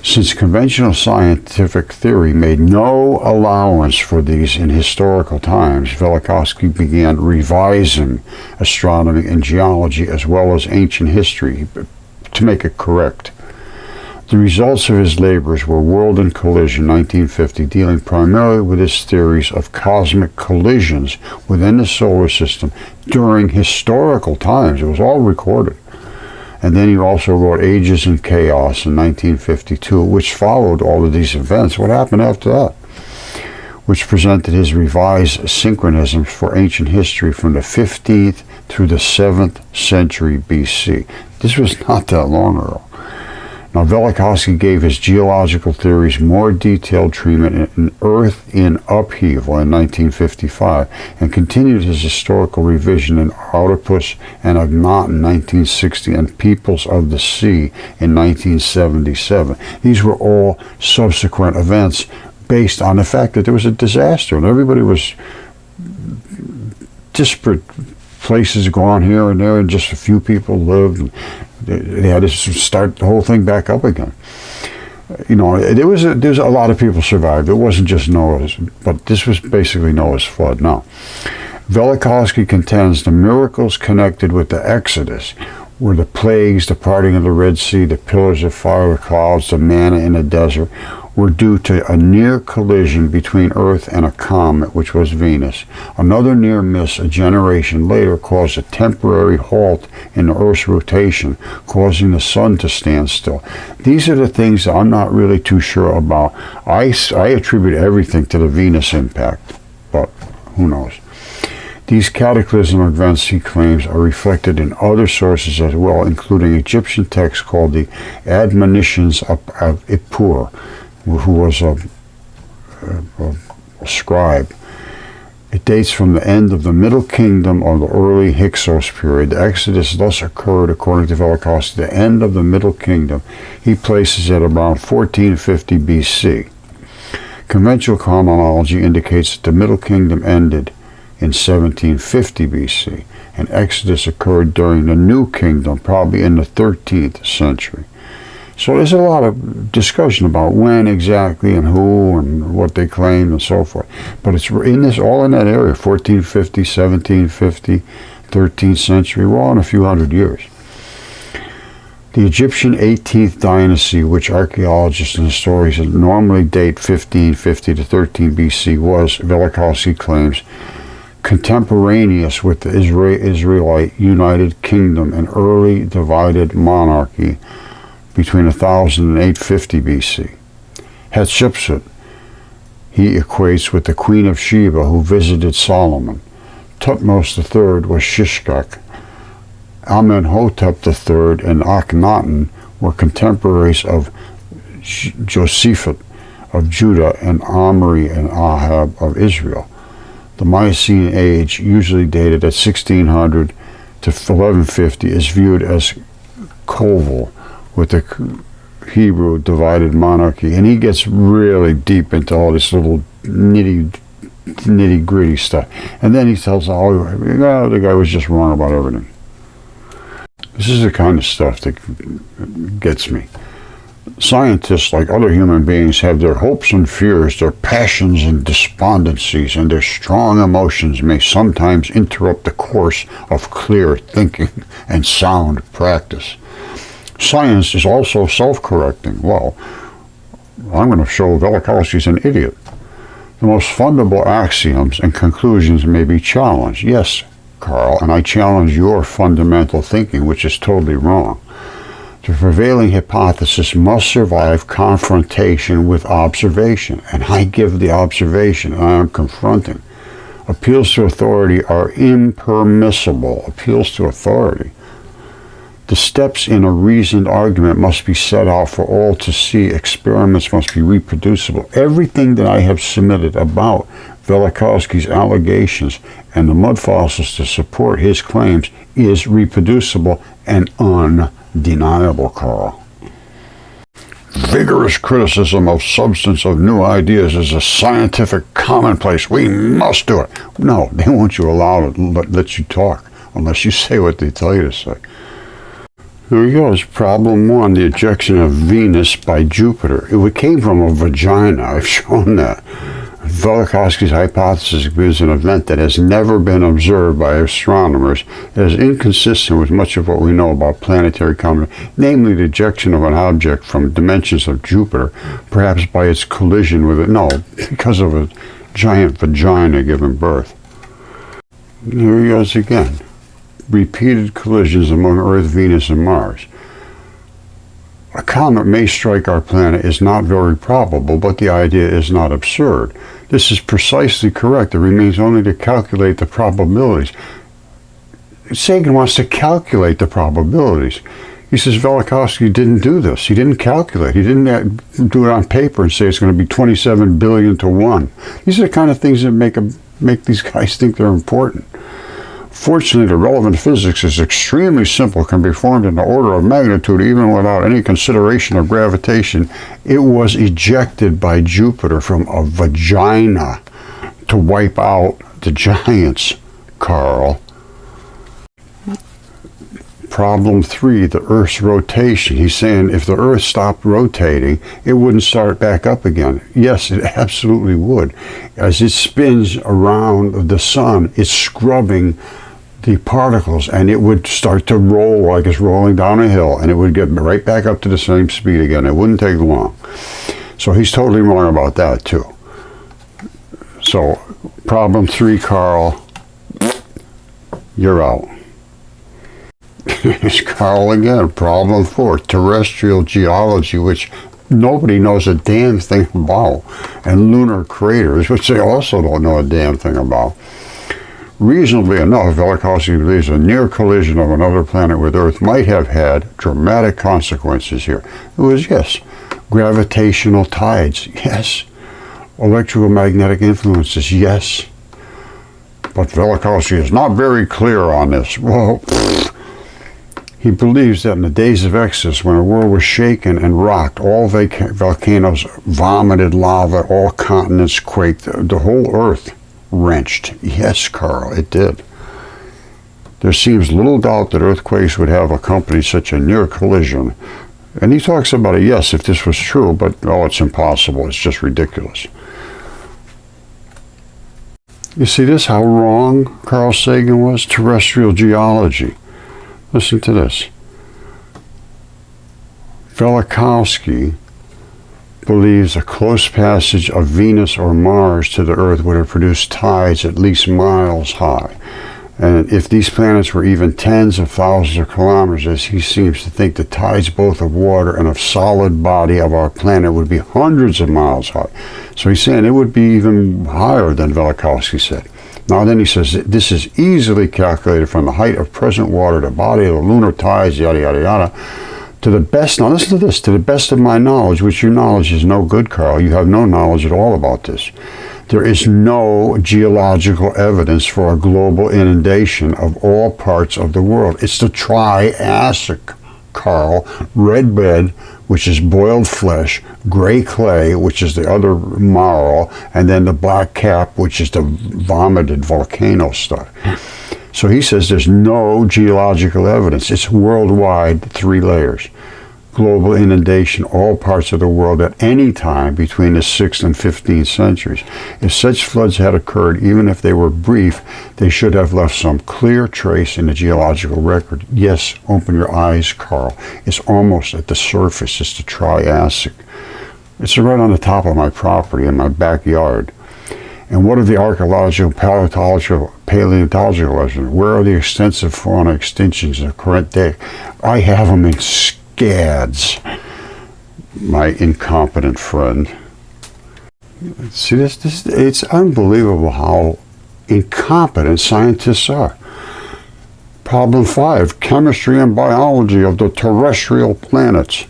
Since conventional scientific theory made no allowance for these in historical times, Velikovsky began revising astronomy and geology as well as ancient history to make it correct. The results of his labors were World in Collision, 1950, dealing primarily with his theories of cosmic collisions within the solar system during historical times. It was all recorded. And then he also wrote Ages in Chaos in 1952, which followed all of these events. What happened after that? Which presented his revised synchronisms for ancient history from the 15th through the 7th century BC. This was not that long ago. Now, Velikovsky gave his geological theories more detailed treatment in Earth in Upheaval in 1955 and continued his historical revision in Oedipus and Akhenaten in 1960 and Peoples of the Sea in 1977. These were all subsequent events based on the fact that there was a disaster and everybody was disparate places going here and there and just a few people lived. And they had to start the whole thing back up again. You know, there's a lot of people survived. It wasn't just Noah's, but this was basically Noah's flood. Now, Velikovsky contends the miracles connected with the Exodus were the plagues, the parting of the Red Sea, the pillars of fire, the clouds, the manna in the desert, were due to a near collision between Earth and a comet, which was Venus. Another near miss a generation later caused a temporary halt in the Earth's rotation, causing the sun to stand still. These are the things that I'm not really too sure about. I attribute everything to the Venus impact, but who knows? These cataclysm events, he claims, are reflected in other sources as well, including Egyptian texts called the Admonitions of Ippur, who was a scribe. It dates from the end of the Middle Kingdom or the early Hyksos period. The Exodus thus occurred, according to Velikovsky, the end of the Middle Kingdom. He places it around 1450 BC. Conventional chronology indicates that the Middle Kingdom ended in 1750 BC, and Exodus occurred during the New Kingdom, probably in the 13th century. So there's a lot of discussion about when exactly and who and what they claimed and so forth. But it's in this, all in that area, 1450, 1750, 13th century. We're all in a few hundred years. The Egyptian 18th dynasty, which archaeologists and historians normally date 1550 to 13 BC, was, Velikovsky claims, contemporaneous with the Israelite United Kingdom, an early divided monarchy between 1000 and 850 BC. Hatshepsut, he equates with the Queen of Sheba who visited Solomon. Thutmose III was Shishak. Amenhotep III and Akhenaten were contemporaries of Josephus of Judah and Omri and Ahab of Israel. The Mycenaean age, usually dated at 1600 to 1150, is viewed as coeval with the Hebrew divided monarchy, and he gets really deep into all this little nitty gritty stuff. And then he tells, the guy was just wrong about everything. This is the kind of stuff that gets me. Scientists, like other human beings, have their hopes and fears, their passions and despondencies, and their strong emotions may sometimes interrupt the course of clear thinking and sound practice. Science is also self-correcting. Well, I'm going to show Velikovsky's an idiot. The most fundamental axioms and conclusions may be challenged. Yes, Carl, and I challenge your fundamental thinking, which is totally wrong. The prevailing hypothesis must survive confrontation with observation, and I give the observation, I am confronting. Appeals to authority are impermissible. Appeals to authority. The steps in a reasoned argument must be set out for all to see. Experiments must be reproducible. Everything that I have submitted about Velikovsky's allegations and the mud fossils to support his claims is reproducible and undeniable, Carl. Vigorous criticism of substance of new ideas is a scientific commonplace. We must do it. No, they won't you allow it, let you talk, unless you say what they tell you to say. Here he goes. Problem 1, the ejection of Venus by Jupiter. It came from a vagina. I've shown that. Velikovsky's hypothesis is an event that has never been observed by astronomers. It is inconsistent with much of what we know about planetary comet, namely the ejection of an object from dimensions of Jupiter, perhaps by its collision with it. No, because of a giant vagina giving birth. Here he goes again. Repeated collisions among Earth, Venus, and Mars. A comet may strike our planet is not very probable, but the idea is not absurd. This is precisely correct. It remains only to calculate the probabilities. Sagan wants to calculate the probabilities. He says Velikovsky didn't do this. He didn't calculate. He didn't do it on paper and say it's going to be 27 billion to 1. These are the kind of things that make these guys think they're important. Fortunately, the relevant physics is extremely simple, can be formed in the order of magnitude even without any consideration of gravitation. It was ejected by Jupiter from a vagina to wipe out the giants, Carl. Problem 3, the Earth's rotation. He's saying if the Earth stopped rotating, it wouldn't start back up again. Yes, it absolutely would. As it spins around the sun, it's scrubbing the particles, and it would start to roll like it's rolling down a hill, and it would get right back up to the same speed again. It wouldn't take long. So he's totally wrong about that too. So problem 3, Carl, you're out. It's Carl again. Problem 4, terrestrial geology, which nobody knows a damn thing about, and lunar craters, which they also don't know a damn thing about. Reasonably enough, Velikovsky believes a near collision of another planet with Earth might have had dramatic consequences here. It was, yes, gravitational tides, yes, electromagnetic influences, yes, but Velikovsky is not very clear on this. Well, he believes that in the days of Exodus, when the world was shaken and rocked, all volcanoes vomited lava, all continents quaked, the whole Earth wrenched. Yes, Carl, it did. There seems little doubt that earthquakes would have accompanied such a near collision. And he talks about it, yes, if this was true, but oh, it's impossible. It's just ridiculous. You see this, how wrong Carl Sagan was? Terrestrial geology. Listen to this. Velikovsky believes a close passage of Venus or Mars to the Earth would have produced tides at least miles high. And if these planets were even tens of thousands of kilometers, as he seems to think, the tides both of water and of solid body of our planet would be hundreds of miles high. So he's saying it would be even higher than Velikovsky said. Now then he says, this is easily calculated from the height of present water, the body of the lunar tides, yada, yada, yada. To the best, now listen to this, to the best of my knowledge, which your knowledge is no good, Carl. You have no knowledge at all about this. There is no geological evidence for a global inundation of all parts of the world. It's the Triassic, Carl. Red bed, which is boiled flesh, gray clay, which is the other marl, and then the black cap, which is the vomited volcano stuff. So he says there's no geological evidence. It's worldwide, 3 layers. Global inundation, all parts of the world at any time between the 6th and 15th centuries. If such floods had occurred, even if they were brief, they should have left some clear trace in the geological record. Yes, open your eyes, Carl. It's almost at the surface. It's the Triassic. It's right on the top of my property in my backyard. And what are the archaeological, paleontological lessons? Where are the extensive fauna extinctions in the current day? I have them in scads, my incompetent friend. See this? It's unbelievable how incompetent scientists are. Problem 5, chemistry and biology of the terrestrial planets.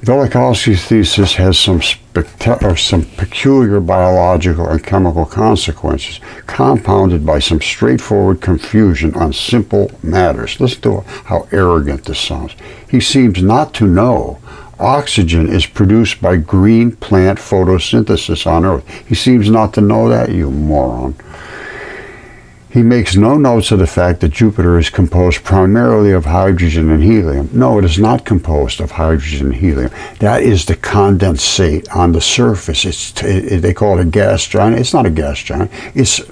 Velikovsky's thesis has some peculiar biological and chemical consequences, compounded by some straightforward confusion on simple matters. Listen to how arrogant this sounds. He seems not to know oxygen is produced by green plant photosynthesis on Earth. He seems not to know that, you moron. He makes no notes of the fact that Jupiter is composed primarily of hydrogen and helium. No, it is not composed of hydrogen and helium. That is the condensate on the surface. They call it a gas giant. It's not a gas giant. It's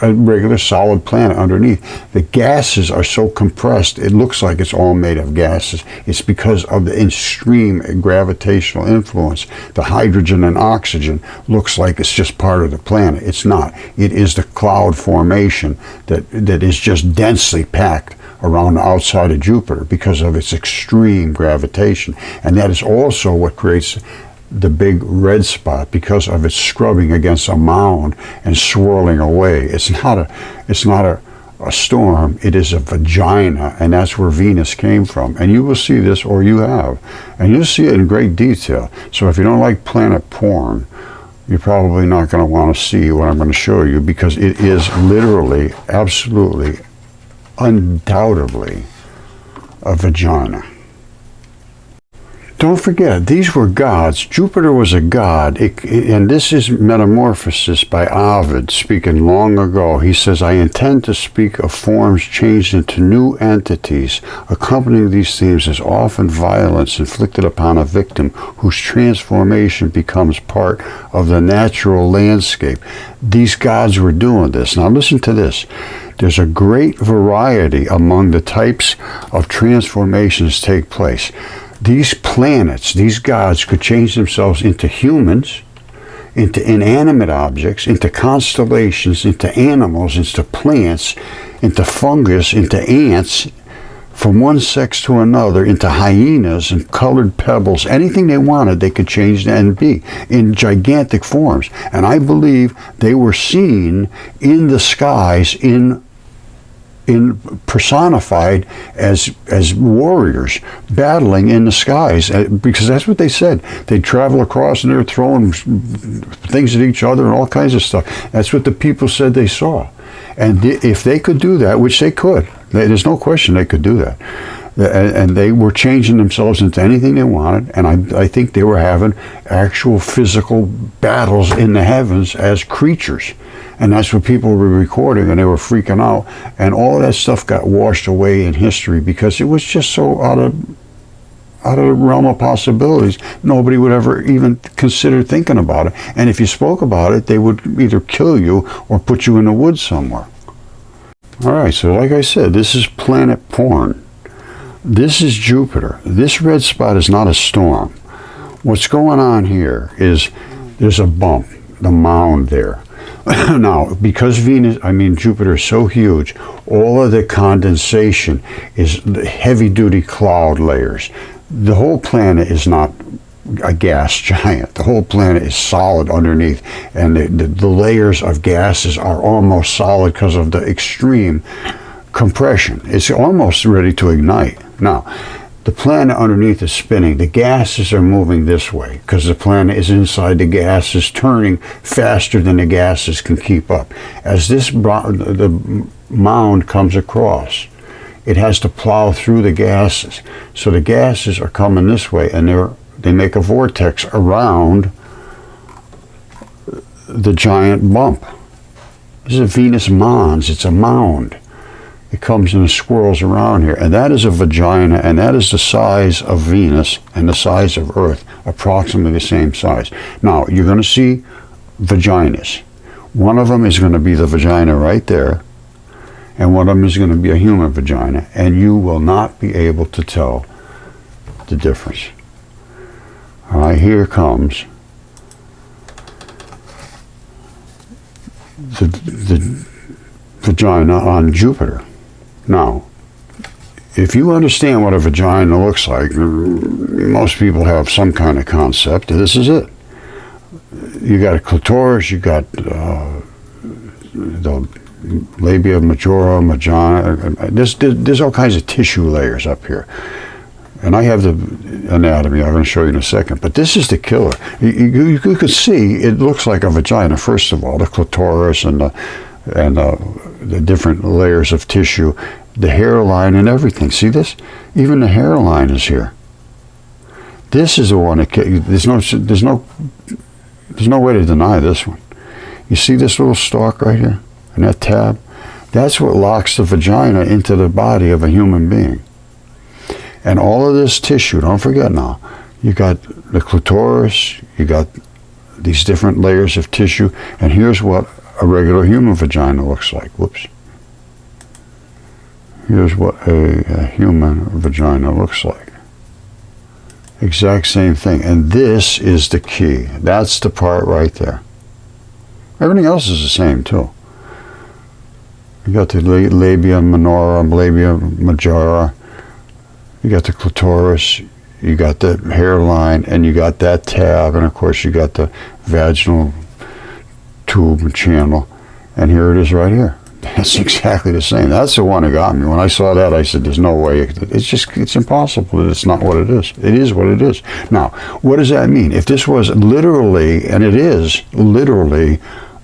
a regular solid planet underneath. The gases are so compressed, it looks like it's all made of gases. It's because of the extreme gravitational influence. The hydrogen and oxygen looks like it's just part of the planet. It's not. It is the cloud formation that is just densely packed around the outside of Jupiter because of its extreme gravitation. And that is also what creates the big red spot, because of its scrubbing against a mound and swirling away. It's not a storm, it is a vagina, and that's where Venus came from. And you will see this, or you have, and you'll see it in great detail. So if you don't like planet porn, you're probably not going to want to see what I'm going to show you, because it is literally, absolutely, undoubtedly a vagina. Don't forget, these were gods. Jupiter was a god, and this is Metamorphosis by Ovid, speaking long ago. He says, I intend to speak of forms changed into new entities. Accompanying these themes is often violence inflicted upon a victim whose transformation becomes part of the natural landscape. These gods were doing this. Now listen to this. There's a great variety among the types of transformations take place. These planets, these gods, could change themselves into humans, into inanimate objects, into constellations, into animals, into plants, into fungus, into ants, from one sex to another, into hyenas and colored pebbles. Anything they wanted, they could change and be in gigantic forms. And I believe they were seen in the skies in personified as warriors battling in the skies, because that's what they said. They'd travel across and they were throwing things at each other and all kinds of stuff. That's what the people said they saw. And if they could do that, which they could, there's no question they could do that, and they were changing themselves into anything they wanted, and I think they were having actual physical battles in the heavens as creatures. And that's what people were recording, and they were freaking out. And all of that stuff got washed away in history because it was just so out of the realm of possibilities. Nobody would ever even consider thinking about it. And if you spoke about it, they would either kill you or put you in the woods somewhere. All right, so like I said, this is planet porn. This is Jupiter. This red spot is not a storm. What's going on here is there's a bump, the mound there. Now, because Jupiter is so huge, all of the condensation is heavy-duty cloud layers. The whole planet is not a gas giant. The whole planet is solid underneath, and the layers of gases are almost solid because of the extreme compression. It's almost ready to ignite. Now, the planet underneath is spinning. The gases are moving this way because the planet is inside the gases, turning faster than the gases can keep up. As the mound comes across, it has to plow through the gases. So the gases are coming this way, and they make a vortex around the giant bump. This is a Venus mons. It's a mound. It comes and swirls around here, and that is a vagina, and that is the size of Venus and the size of Earth, approximately the same size. Now, you're going to see vaginas. One of them is going to be the vagina right there, and one of them is going to be a human vagina, and you will not be able to tell the difference. All right, here comes the vagina on Jupiter. Now, if you understand what a vagina looks like, most people have some kind of concept. This is it. You got a clitoris, you got the labia majora, vagina. There's all kinds of tissue layers up here. And I have the anatomy I'm going to show you in a second. But this is the killer. You can see it looks like a vagina, first of all, the clitoris and the different layers of tissue, the hairline and everything. See this? Even the hairline is here. This is the one that there's no way to deny this one. You see this little stalk right here and that tab? That's what locks the vagina into the body of a human being. And all of this tissue, don't forget now, you got the clitoris, you got these different layers of tissue, and here's what a regular human vagina looks like. Whoops. Here's what a human vagina looks like. Exact same thing. And this is the key. That's the part right there. Everything else is the same too. You got the labia minora, labia majora. You got the clitoris. You got the hairline, and you got that tab, and of course you got the vaginal tube and channel. And here it is right here. That's exactly the same. That's the one that got me. When I saw that, I said, there's no way. It's impossible that it's not what it is. It is what it is. Now, what does that mean? If this was literally, and it is literally,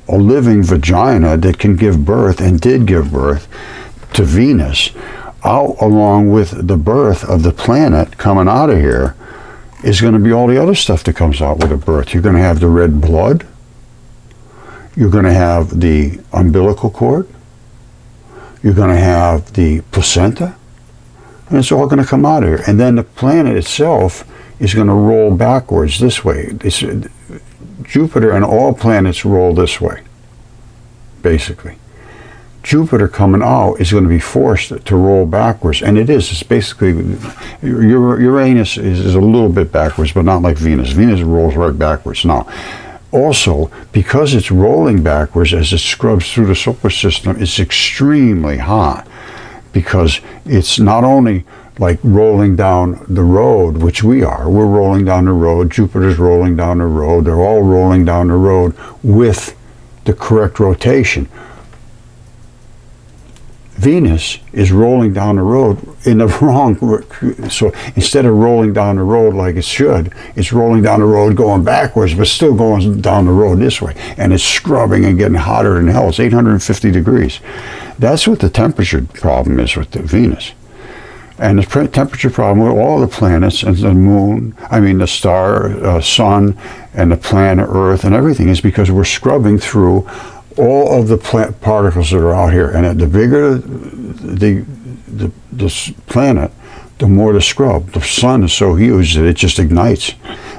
a living vagina that can give birth, and did give birth, to Venus, out along with the birth of the planet coming out of here, is going to be all the other stuff that comes out with a birth. You're going to have the red blood. You're going to have the umbilical cord. You're going to have the placenta. And it's all going to come out of here. And then the planet itself is going to roll backwards this way. Jupiter and all planets roll this way, basically. Jupiter coming out is going to be forced to roll backwards, and it is. It's basically, Uranus is a little bit backwards, but not like Venus. Venus rolls right backwards. Now, also, because it's rolling backwards as it scrubs through the solar system, it's extremely hot, because it's not only like rolling down the road, which we are. We're rolling down the road. Jupiter's rolling down the road. They're all rolling down the road with the correct rotation. Venus is rolling down the road in the wrong, so instead of rolling down the road like it should, it's rolling down the road going backwards, but still going down the road this way, and it's scrubbing and getting hotter than hell. It's 850 degrees. That's what the temperature problem is with the Venus. And the temperature problem with all the planets and the moon, the star, sun, and the planet Earth and everything is because we're scrubbing through all of the particles that are out here. And the bigger the planet, the more the scrub. The sun is so huge that it just ignites.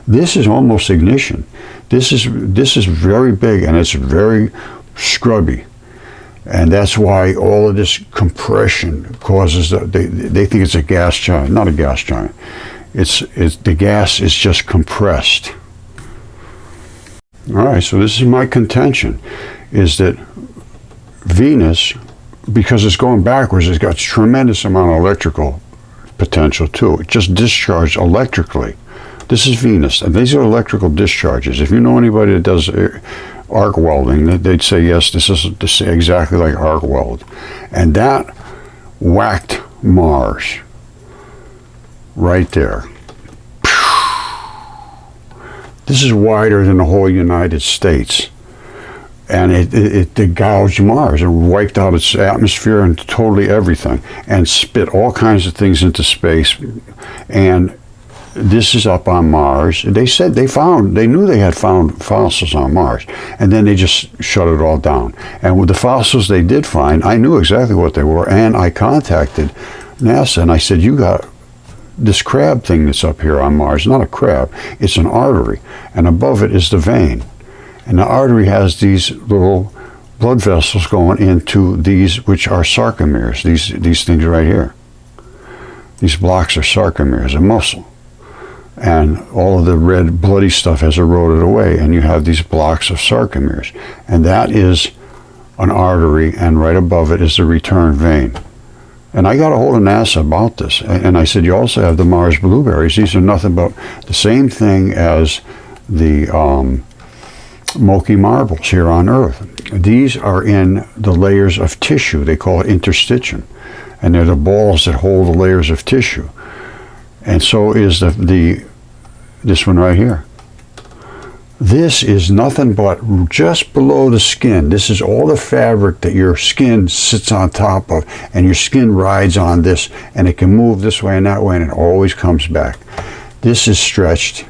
This is almost ignition. This is very big, and it's very scrubby. And that's why all of this compression causes, they think it's a gas giant. Not a gas giant. It's the gas is just compressed. All right, so this is my contention, is that Venus, because it's going backwards, it's got a tremendous amount of electrical potential too. It just discharged electrically. This is Venus, and these are electrical discharges. If you know anybody that does arc welding, they'd say, yes, this is exactly like arc weld. And that whacked Mars right there. This is wider than the whole United States. And it gouged Mars and wiped out its atmosphere and totally everything, and spit all kinds of things into space. And this is up on Mars. They said they knew they had found fossils on Mars, and then they just shut it all down. And with the fossils they did find, I knew exactly what they were, and I contacted NASA and I said, you got this crab thing that's up here on Mars. Not a crab, it's an artery, and above it is the vein. And the artery has these little blood vessels going into these, which are sarcomeres, these things right here. These blocks are sarcomeres, a muscle. And all of the red bloody stuff has eroded away, and you have these blocks of sarcomeres. And that is an artery, and right above it is the return vein. And I got a hold of NASA about this, and I said, you also have the Mars blueberries. These are nothing but the same thing as the Milky marbles here on Earth. These are in the layers of tissue. They call it interstitium, and they're the balls that hold the layers of tissue. And so is this one right here. This is nothing but just below the skin. This is all the fabric that your skin sits on top of, and your skin rides on this, and it can move this way and that way, and it always comes back. This is stretched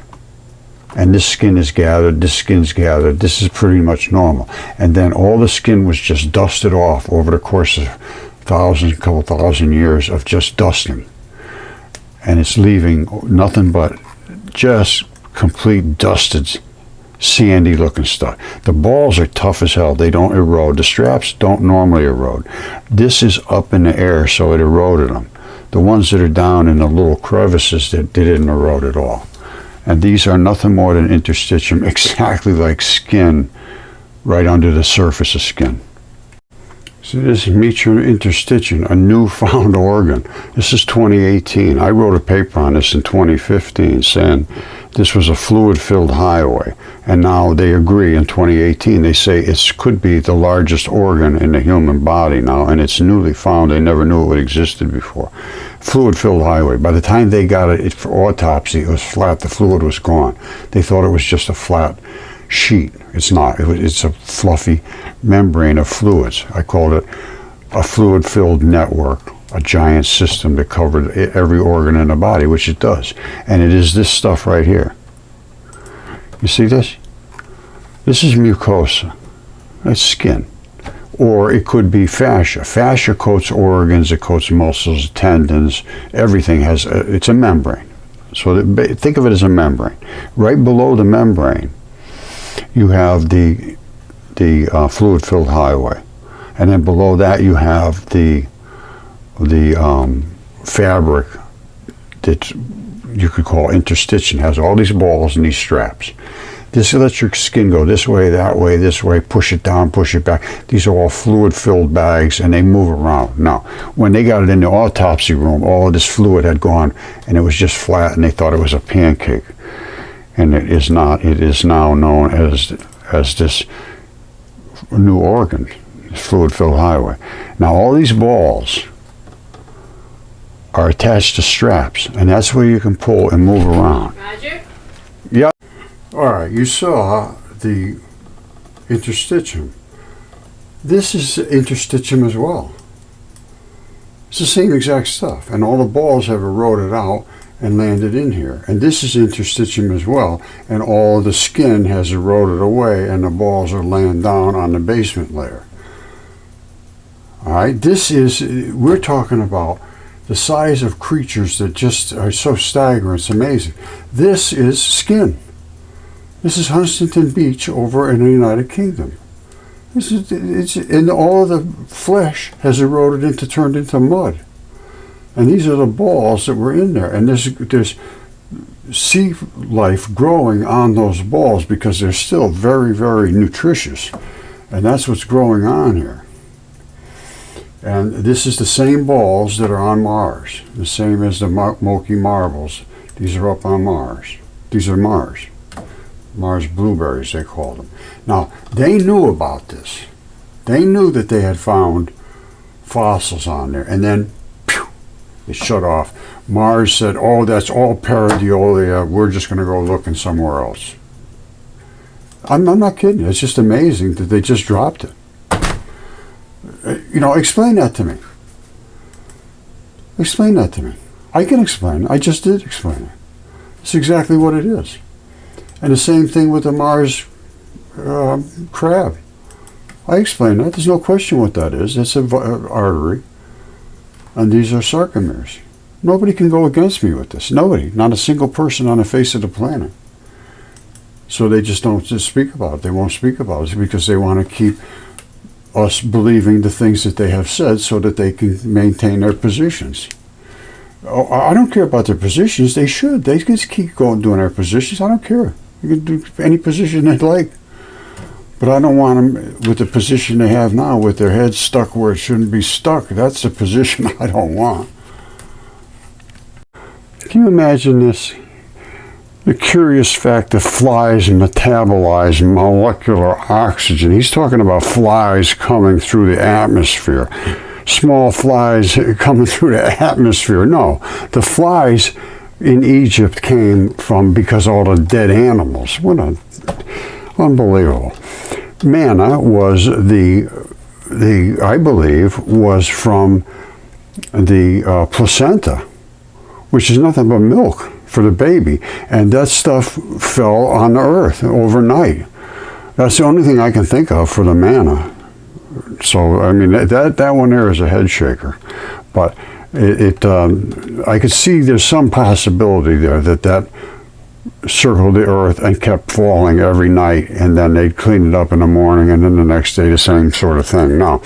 And this skin is gathered, this skin's gathered, this is pretty much normal. And then all the skin was just dusted off over the course of couple thousand years of just dusting. And it's leaving nothing but just complete dusted, sandy looking stuff. The balls are tough as hell. They don't erode. The straps don't normally erode. This is up in the air, so it eroded them. The ones that are down in the little crevices, they didn't erode at all. And these are nothing more than interstitium, exactly like skin right under the surface of skin. So this is interstitium, a newfound organ. This is 2018. I wrote a paper on this in 2015 saying this was a fluid-filled highway. And now they agree in 2018. They say it could be the largest organ in the human body now, and it's newly found. They never knew it existed before. Fluid-filled highway. By the time they got it for autopsy, it was flat. The fluid was gone. They thought it was just a flat sheet. It's not. It's a fluffy membrane of fluids. I called it a fluid-filled network, a giant system that covered every organ in the body, which it does. And it is this stuff right here. You see this? This is mucosa. That's skin. Or it could be fascia. Fascia coats organs, it coats muscles, tendons, everything has, it's a membrane. So think of it as a membrane. Right below the membrane, you have the fluid-filled highway. And then below that you have the fabric that you could call interstitium. It has all these balls and these straps. This lets your skin go this way, this way, push it down, push it back. These are all fluid-filled bags, and they move around. Now, when they got it in the autopsy room, all of this fluid had gone, and it was just flat, and they thought it was a pancake. And it is not. It is now known as this new organ, fluid-filled highway. Now, all these balls are attached to straps, and that's where you can pull and move around. Roger? Yep. All right, you saw the interstitium. This is interstitium as well. It's the same exact stuff, and all the balls have eroded out and landed in here. And this is interstitium as well, and all the skin has eroded away, and the balls are laying down on the basement layer. All right, we're talking about the size of creatures that just are so staggering, it's amazing. This is skin. This is Huntington Beach over in the United Kingdom. And all of the flesh has eroded turned into mud. And these are the balls that were in there. And there's sea life growing on those balls because they're still very, very nutritious. And that's what's growing on here. And this is the same balls that are on Mars, the same as the Milky marbles. These are up on Mars. These are Mars. Mars blueberries, they call them. Now, they knew about this. They knew that they had found fossils on there, and then pew, it shut off. Mars said, oh, that's all pareidolia. We're just going to go looking somewhere else. I'm not kidding. It's just amazing that they just dropped it. Explain that to me. Explain that to me. I can explain it. I just did explain it. It's exactly what it is. And the same thing with the Mars crab. I explained that. There's no question what that is. It's an artery. And these are sarcomeres. Nobody can go against me with this. Nobody. Not a single person on the face of the planet. So they just don't speak about it. They won't speak about it because they want to keep us believing the things that they have said so that they can maintain their positions. Oh, I don't care about their positions. They should. They just keep going doing their positions. I don't care. You can do any position they like. But I don't want them with the position they have now with their heads stuck where it shouldn't be stuck. That's the position I don't want. Can you imagine this? The curious fact that flies metabolize molecular oxygen. He's talking about flies coming through the atmosphere. Small flies coming through the atmosphere. No, the flies in Egypt came from because all the dead animals. Unbelievable. Manna was I believe, was from the placenta, which is nothing but milk for the baby. And that stuff fell on the earth overnight. That's the only thing I can think of for the manna. So, I mean, that one there is a head shaker. But I could see there's some possibility there that circled the earth and kept falling every night, and then they'd clean it up in the morning, and then the next day the same sort of thing. Now,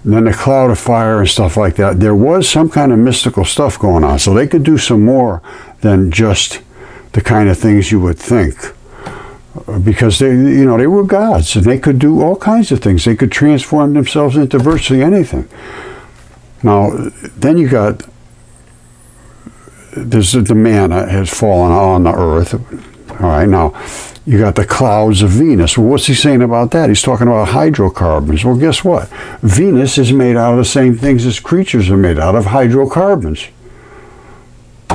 then the cloud of fire and stuff like that, there was some kind of mystical stuff going on, so they could do some more than just the kind of things you would think, because they were gods, and they could do all kinds of things. They could transform themselves into virtually anything. Now, then you got the manna has fallen on the earth. All right, now you got the clouds of Venus. Well, what's he saying about that? He's talking about hydrocarbons. Well, guess what? Venus is made out of the same things as creatures are made out of, hydrocarbons.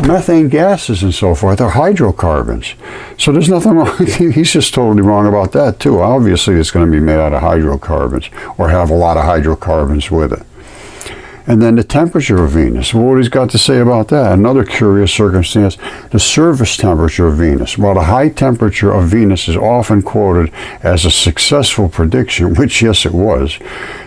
Methane gases and so forth are hydrocarbons. So there's nothing wrong. He's just totally wrong about that too. Obviously it's going to be made out of hydrocarbons, or have a lot of hydrocarbons with it. And then the temperature of Venus. Well, what he's got to say about that? Another curious circumstance, the surface temperature of Venus. Well, the high temperature of Venus is often quoted as a successful prediction, which, yes, it was,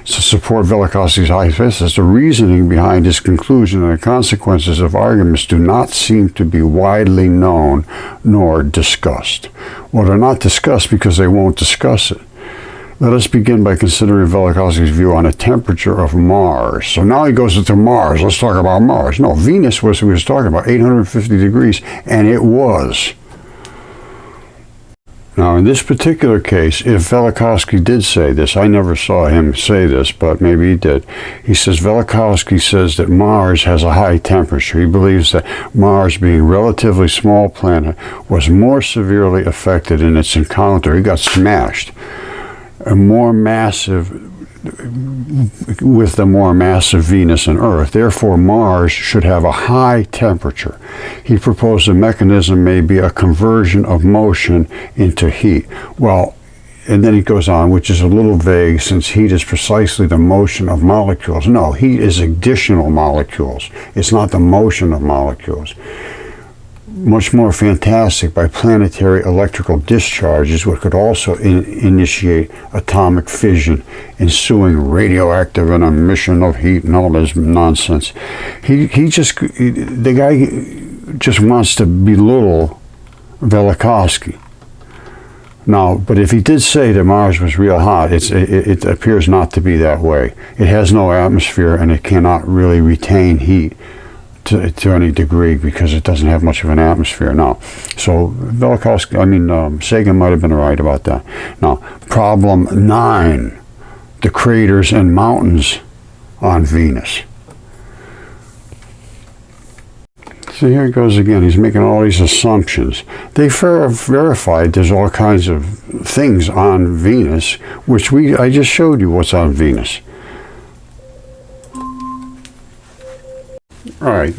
to support Velikovsky's hypothesis. The reasoning behind his conclusion and the consequences of arguments do not seem to be widely known nor discussed. Well, they're not discussed because they won't discuss it. Let us begin by considering Velikovsky's view on the temperature of Mars. So now he goes into Mars. Let's talk about Mars. No, Venus was what he was talking about, 850 degrees, and it was. Now, in this particular case, if Velikovsky did say this, I never saw him say this, but maybe he did. He says, Velikovsky says that Mars has a high temperature. He believes that Mars, being a relatively small planet, was more severely affected in its encounter. He got smashed. More massive, with the more massive Venus and Earth. Therefore, Mars should have a high temperature. He proposed the mechanism may be a conversion of motion into heat. Well, and then he goes on, which is a little vague, since heat is precisely the motion of molecules. No, heat is additional molecules. It's not the motion of molecules. Much more fantastic by planetary electrical discharges, which could also initiate atomic fission, ensuing radioactive and emission of heat and all this nonsense. The guy just wants to belittle Velikovsky. Now, but if he did say that Mars was real hot, it appears not to be that way. It has no atmosphere, and it cannot really retain heat to any degree, because it doesn't have much of an atmosphere now. So Sagan might have been right about that. Now, problem 9, the craters and mountains on Venus. So here he goes again. He's making all these assumptions. They verified there's all kinds of things on Venus, which I just showed you what's on Venus. All right,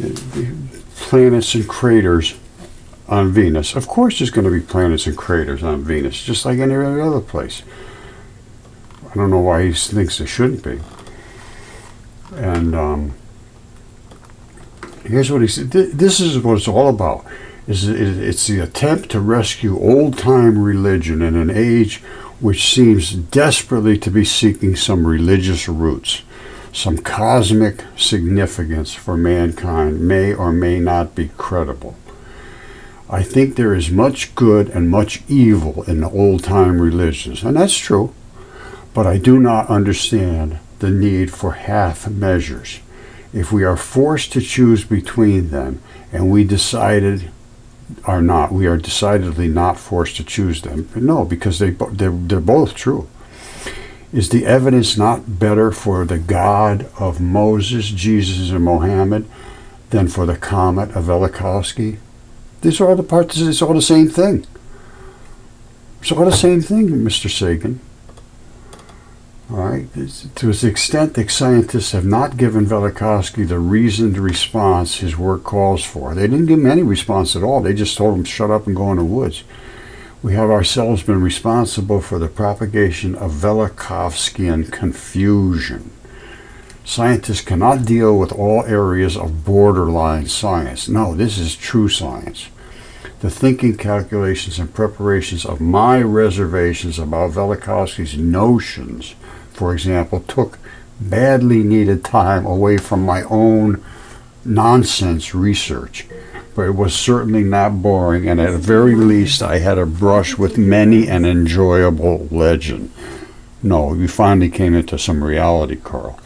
planets and craters on Venus. Of course there's going to be planets and craters on Venus, just like any other place. I don't know why he thinks there shouldn't be. And here's what he said. This is what it's all about. It's the attempt to rescue old-time religion in an age which seems desperately to be seeking some religious roots. Some cosmic significance for mankind may or may not be credible. I think there is much good and much evil in the old-time religions, and that's true, but I do not understand the need for half measures. If we are forced to choose between them, and we are decidedly not forced to choose them. No, because they're both true. Is the evidence not better for the God of Moses, Jesus, and Mohammed than for the comet of Velikovsky? These are all the parts. It's all the same thing. It's all the same thing, Mr. Sagan. All right. To the extent that scientists have not given Velikovsky the reasoned response his work calls for, they didn't give him any response at all. They just told him shut up and go in the woods. We have ourselves been responsible for the propagation of Velikovskyan confusion. Scientists cannot deal with all areas of borderline science. No, this is true science. the thinking, calculations, and preparations of my reservations about Velikovsky's notions, for example, took badly needed time away from my own nonsense research. But it was certainly not boring, and at the very least I had a brush with many an enjoyable legend. No, you finally came into some reality, Carl.